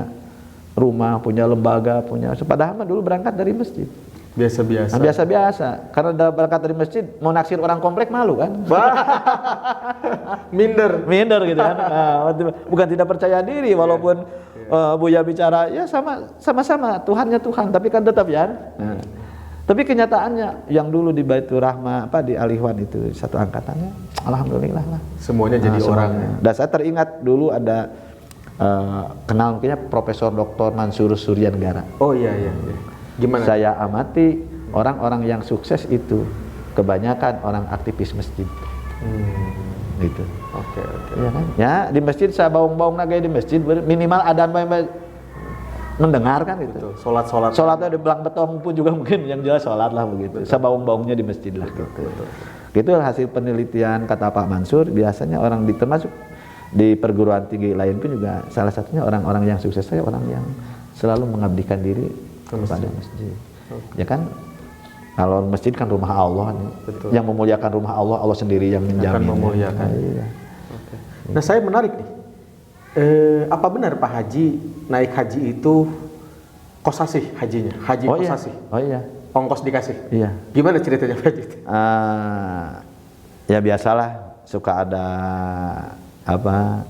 rumah, punya lembaga, punya. Padahal mah dulu berangkat dari masjid. Biasa-biasa. Nah, biasa-biasa. Karena udah berangkat dari masjid, mau naksir orang komplek malu kan? Minder. Minder gitu kan. Bukan tidak percaya diri walaupun Buya bicara ya sama-sama Tuhannya Tuhan, tapi kan tetap ya. Tapi kenyataannya yang dulu di Baitur Rahmah di Alihwan itu satu angkatannya, alhamdulillah lah. Semuanya jadi orang. Dan saya teringat dulu ada kenal mungkinnya Profesor Dr. Mansur Suryanegara. Oh iya. Gimana? Saya amati orang-orang yang sukses itu kebanyakan orang aktivis masjid. Gitu. Oke. Ya kan? Ya di masjid saya baung-baung naga di masjid minimal ada mendengar kan gitu. Sholatnya di belang betong pun juga mungkin yang jelas sholat lah begitu. Saya baung-baungnya di masjid lah gitu. Gitu hasil penelitian kata Pak Mansur, biasanya orang termasuk di perguruan tinggi lain pun juga salah satunya orang-orang yang sukses saya orang yang selalu mengabdikan diri kepada masjid. Ya kan? Kalau masjid kan rumah Allah nih. Betul. Yang memuliakan rumah Allah, Allah sendiri yang menjamin. Akan memuliakan. Iya. Oke. Nah, saya menarik nih. Apa benar Pak Haji naik haji itu kosasih hajinya? Haji kosasih. Oh iya. Ongkos dikasih. Iya. Gimana ceritanya Pak Haji? Ya biasalah suka ada apa?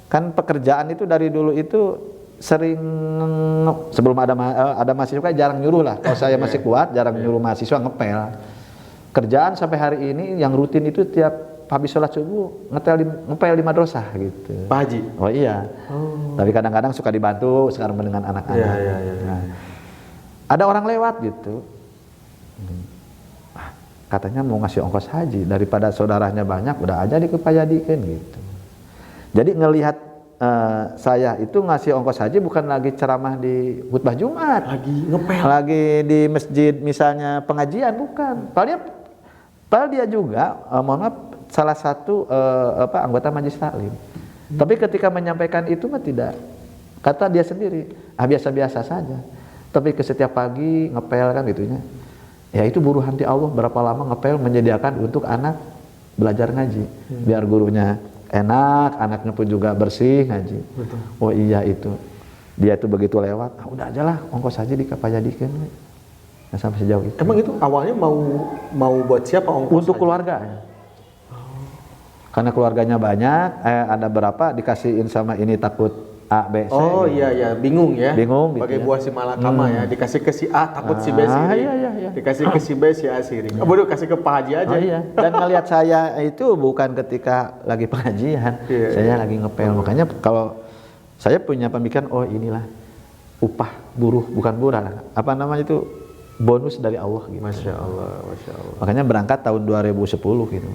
Kan pekerjaan itu dari dulu itu sering sebelum ada mahasiswa jarang nyuruh lah. Kalau saya masih kuat jarang nyuruh mahasiswa ngepel. Kerjaan sampai hari ini yang rutin itu tiap habis sholat subuh ngepel di madrasah gitu. Pak Haji? Oh iya. Tapi kadang-kadang suka dibantu sekarang dengan anak-anak. Iya. Nah, ada orang lewat gitu. Katanya mau ngasih ongkos haji daripada saudaranya banyak udah aja dikepayadikan gitu. Jadi ngelihat saya itu ngasih ongkos haji bukan lagi ceramah di khutbah Jumat, lagi ngepel, lagi di masjid misalnya pengajian, bukan. Padahal dia juga mohon maaf salah satu anggota majelis taklim. Tapi ketika menyampaikan itu mah tidak, kata dia sendiri biasa-biasa saja. Tapi ke setiap pagi ngepel kan gitunya. Ya itu buruh hati Allah, berapa lama ngepel menyediakan untuk anak belajar ngaji, biar gurunya enak, anaknya pun juga bersih ngaji. Betul. Oh iya itu, dia itu begitu lewat, udah aja lah ongkos aja dikapayadikan. Nah, sampai sejauh itu. Emang itu awalnya mau buat siapa ongkos? Untuk keluarga. Karena keluarganya banyak, ada berapa dikasihin sama ini takut A, B, C. Oh gitu. Iya, bingung ya. Bingung gitu. Pakai buah si malakama ya, dikasih ke si A takut si B sirik. Iya. Dikasih ke si B si A sirik. Bodoh kasih ke Pak Haji aja. Oh iya. Dan ngelihat saya itu bukan ketika lagi pengajian, saya lagi ngepel. Makanya kalau saya punya pemikiran, oh inilah upah buruh, bukan buruh lah. Apa namanya itu bonus dari Allah gitu. Masya Allah. Makanya berangkat tahun 2010 gitu.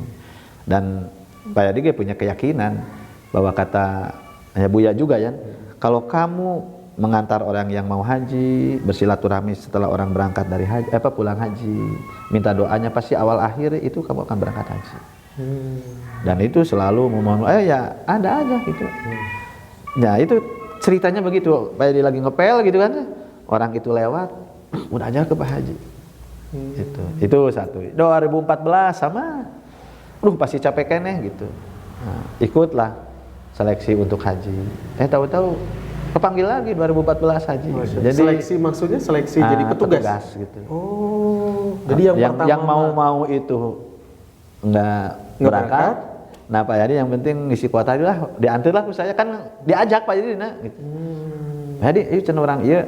Dan Pak Yadi punya keyakinan bahwa kata ya Buya juga ya, kalau kamu mengantar orang yang mau haji, bersilaturahmi setelah orang berangkat dari haji, pulang haji, minta doanya pasti awal akhir itu kamu akan berangkat haji. Dan itu selalu memohon, ya ada aja gitu. Ya itu ceritanya begitu, Pak Yadi lagi ngepel gitu kan, orang itu lewat, udah aja ke Pak Haji. Itu satu. 2014 sama, pasti capek keneh gitu. Nah, ikutlah seleksi untuk haji. Tahu-tahu kepanggil lagi 2014 haji. Jadi seleksi maksudnya seleksi jadi petugas gitu. Oh. Jadi yang mau itu enggak berangkat. Nah Pak Yadi yang penting ngisi kuota lah, diantar lah saya kan diajak Pak Yadi nah gitu. Jadi ieu cenah urang ieu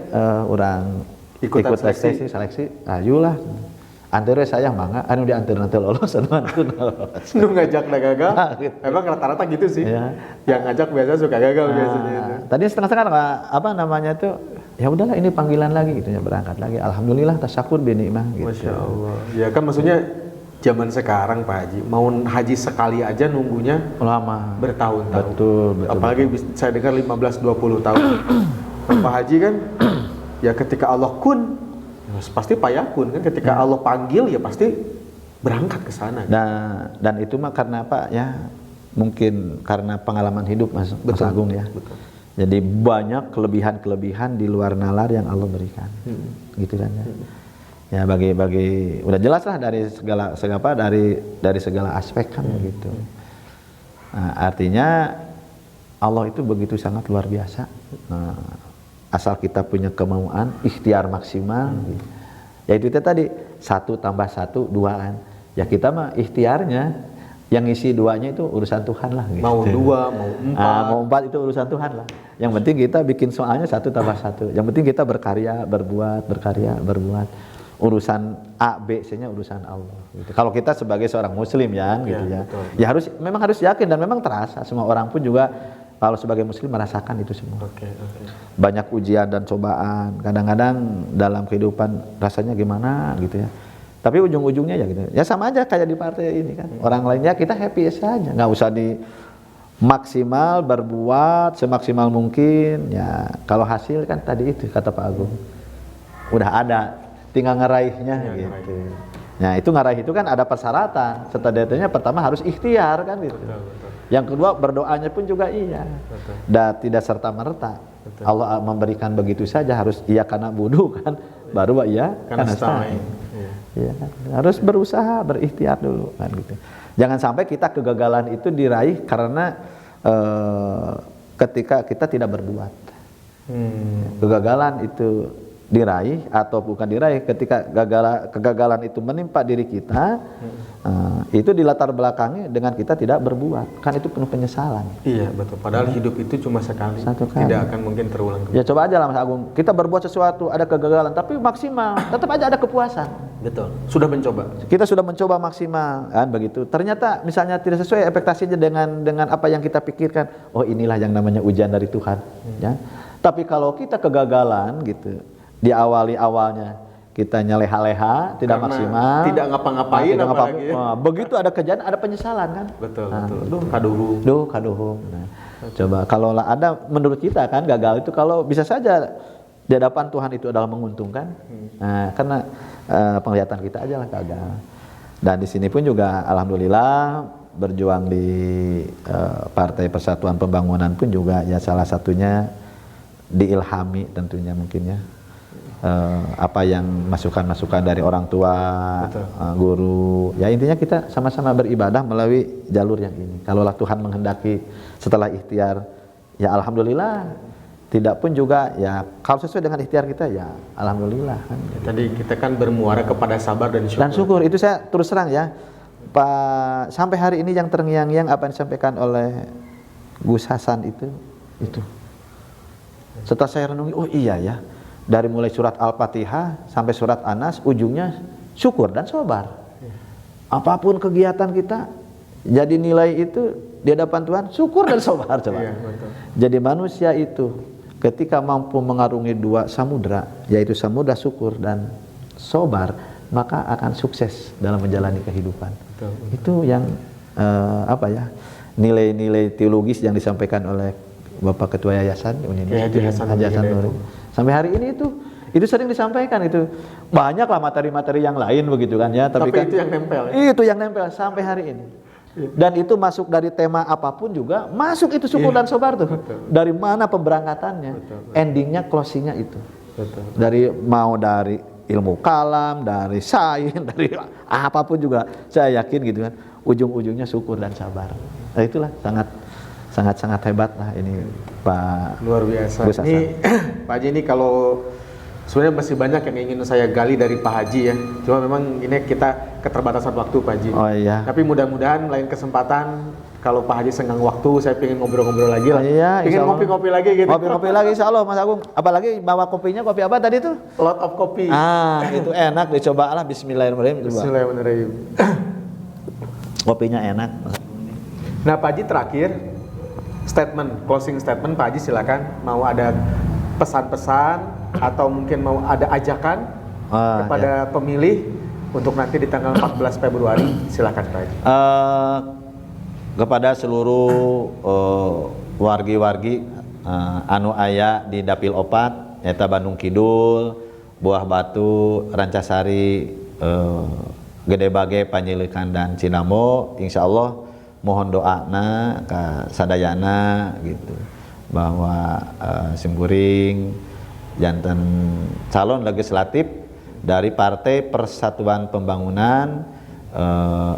urang ikut seleksi. Ayolah. Antar saya mangga, anu diantar nanti lolos, Nu ngajak dah gagal. Emang rata-rata gitu sih. Ya. Yang ngajak biasa suka gagal biasanya itu. Tadi setengah-setengah apa namanya itu, ya udahlah ini panggilan lagi gitu ya, berangkat lagi. Alhamdulillah tasyakur bi nikmah gitu. Masya Allah. Ya kan maksudnya zaman sekarang Pak Haji, mau haji sekali aja nunggunya lama, bertahun-tahun. Betul. Apalagi saya dengar 15-20 tahun. Pak Haji kan ya ketika Allah kun pasti payakun kan, ketika Allah panggil ya pasti berangkat ke sana. Dan itu mah karena apa ya? Mungkin karena pengalaman hidup Mas Agung ya. Betul. Jadi banyak kelebihan-kelebihan di luar nalar yang Allah berikan. Gitu kan ya. Ya bagi udah jelas lah dari segala aspek kan begitu. Nah, artinya Allah itu begitu sangat luar biasa. Nah, asal kita punya kemauan, ikhtiar maksimal. Gitu. Ya itu tadi 1 tambah 1 2 kan. Ya kita mah ikhtiarnya, yang isi 2-nya itu urusan Tuhan lah. Gitu. Mau 2, mau 4. Mau 4 itu urusan Tuhan lah. Yang penting kita bikin soalnya 1 tambah 1. Yang penting kita berkarya, berbuat. Urusan A, B, C-nya urusan Allah. Gitu. Kalau kita sebagai seorang Muslim ya, gitu ya. Betul. Ya memang harus yakin dan memang terasa. Semua orang pun juga kalau sebagai Muslim merasakan itu semua. Oke. Banyak ujian dan cobaan. Kadang-kadang dalam kehidupan rasanya gimana gitu ya. Tapi ujung-ujungnya ya gitu. Ya sama aja kayak di partai ini kan. Orang lainnya kita happy saja. Nggak usah di maksimal berbuat semaksimal mungkin. Ya kalau hasil kan tadi itu kata Pak Agung. Udah ada. Tinggal ngeraihnya gitu. Nah itu ngeraih itu kan ada persyaratan. Setidaknya pertama harus ikhtiar kan gitu. Betul. Yang kedua berdoanya pun juga iya. Dan tidak serta merta. Allah memberikan begitu saja harus iya karena budu kan. Baru iya karena stain. Ya, harus berusaha berikhtiar dulu kan gitu. Jangan sampai kita kegagalan itu diraih karena ketika kita tidak berbuat. Kegagalan itu diraih atau bukan diraih ketika kegagalan itu menimpa diri kita, itu dilatar belakangi dengan kita tidak berbuat, kan itu penuh penyesalan. Iya betul, padahal hidup itu cuma sekali, tidak akan mungkin terulang kembali. Ya coba aja lah Mas Agung, kita berbuat sesuatu ada kegagalan tapi maksimal, tetap aja ada kepuasan. Betul, sudah mencoba. Kita sudah mencoba maksimal kan begitu. Ternyata misalnya tidak sesuai ekspektasinya dengan apa yang kita pikirkan. Oh inilah yang namanya ujian dari Tuhan. Ya. Tapi kalau kita kegagalan gitu, awalnya kita leha-leha, tidak maksimal, tidak ngapa-ngapain, begitu ada kejadian, ada penyesalan kan? Betul. Kaduhum. Nah, coba kalau ada menurut kita kan gagal itu kalau bisa saja di hadapan Tuhan itu adalah menguntungkan, nah, karena penglihatan kita aja lah gagal. Dan di sini pun juga alhamdulillah berjuang di Partai Persatuan Pembangunan pun juga ya salah satunya diilhami tentunya mungkin ya. Apa yang masukan-masukan dari orang tua, guru, ya intinya kita sama-sama beribadah melalui jalur yang ini. Kalaulah Tuhan menghendaki setelah ikhtiar, ya alhamdulillah. Tidak pun juga ya kalau sesuai dengan ikhtiar kita ya alhamdulillah. Kan. Tadi kita kan bermuara kepada sabar dan syukur. Dan syukur itu saya terus terang ya, Pak, sampai hari ini yang terngiang-ngiang apa yang disampaikan oleh Gus Hasan itu. Setelah saya renungi, oh iya ya. Dari mulai surat Al-Fatihah sampai surat Anas ujungnya syukur dan sabar. Apapun kegiatan kita jadi nilai itu di hadapan Tuhan syukur dan sabar coba. Jadi manusia itu ketika mampu mengarungi 2 samudra yaitu samudra syukur dan sabar maka akan sukses dalam menjalani kehidupan. Itu yang nilai-nilai teologis yang disampaikan oleh Bapak Ketua Yayasan Haji Hasan Nuri. Sampai hari ini itu sering disampaikan itu. Banyaklah materi-materi yang lain begitu kan ya, tapi kan itu yang nempel. Ya? Itu yang nempel sampai hari ini. Dan itu masuk dari tema apapun juga, masuk itu syukur dan sabar tuh. Dari mana pemberangkatannya, endingnya, closingnya itu. Dari ilmu kalam, dari sains, dari apapun juga, saya yakin gitu kan, ujung-ujungnya syukur dan sabar. Nah itulah sangat hebat lah ini Pak. Luar biasa. Ini Pak Haji ini kalau sebenarnya masih banyak yang ingin saya gali dari Pak Haji ya. Cuma memang ini kita keterbatasan waktu Pak Haji. Oh iya. Tapi mudah-mudahan lain kesempatan kalau Pak Haji senggang waktu saya pengen ngobrol-ngobrol lagi lah. Iya. Pengen ngopi-ngopi lagi gitu. Ngopi-ngopi lagi insya Allah Mas Agung. Apalagi bawa kopinya kopi apa tadi tuh? Lot of Coffee. Itu enak dicoba lah. Bismillahirrahmanirrahim. Bismillahirrahmanirrahim. Kopinya enak. Nah Pak Haji terakhir closing statement Pak Haji silakan, mau ada pesan-pesan atau mungkin mau ada ajakan kepada pemilih untuk nanti di tanggal 14 Februari silakan Pak Haji. Kepada seluruh wargi-wargi anu aya di Dapil Opat eta Bandung Kidul, Buah Batu, Rancasari, Gede Bage, Panjilikan dan Cinamo, insyaallah mohon doana ka sadayana gitu bahwa simkuring janten calon legislatif dari Partai Persatuan Pembangunan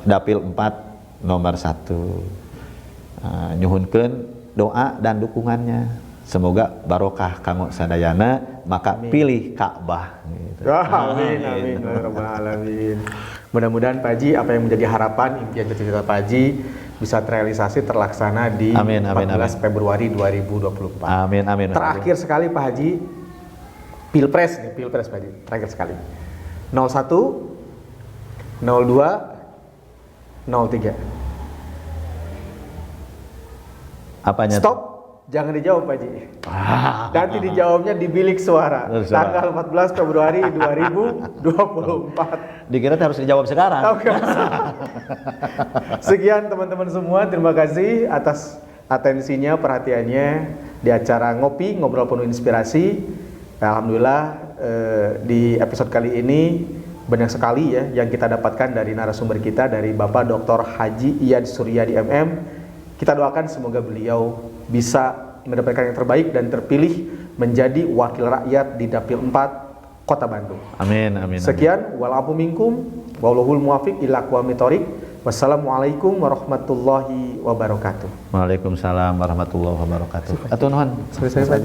Dapil 4 nomor 1. Nyuhunkeun doa dan dukungannya. Semoga barokah kanggo sadayana, maka pilih Ka'bah. Gitu. Amin, amin, ya rabbal alamin. Mudah-mudahan Pak Haji, apa yang menjadi harapan, impian cita-cita Pak Haji bisa terrealisasi, terlaksana di Amin, amin, 14 amin. Februari 2024. Amin, amin. Terakhir sekali Pak Haji, Pilpres nih, Pilpres Pak Haji, terakhir sekali. 01, 02, 03. Apanya? Stop, jangan dijawab Pak Haji. Nanti dijawabnya di bilik suara. Tanggal 14 Februari 2024. Dikira harus dijawab sekarang. Oke. Sekian teman-teman semua, terima kasih atas atensinya, perhatiannya di acara Ngopi, Ngobrol Penuh Inspirasi. Alhamdulillah di episode kali ini banyak sekali ya yang kita dapatkan dari narasumber kita, dari Bapak Dr. Haji Iyad Suryadi MM. Kita doakan semoga beliau bisa mendapatkan yang terbaik dan terpilih menjadi wakil rakyat di Dapil 4 Kota Bandung. Amin, amin. Sekian, walafu minkum, wallahul muwafiq ila aqwamit thoriq. Wassalamualaikum warahmatullahi wabarakatuh. Waalaikumsalam warahmatullahi wabarakatuh. Atuh nuhun. Sorry saya Pak.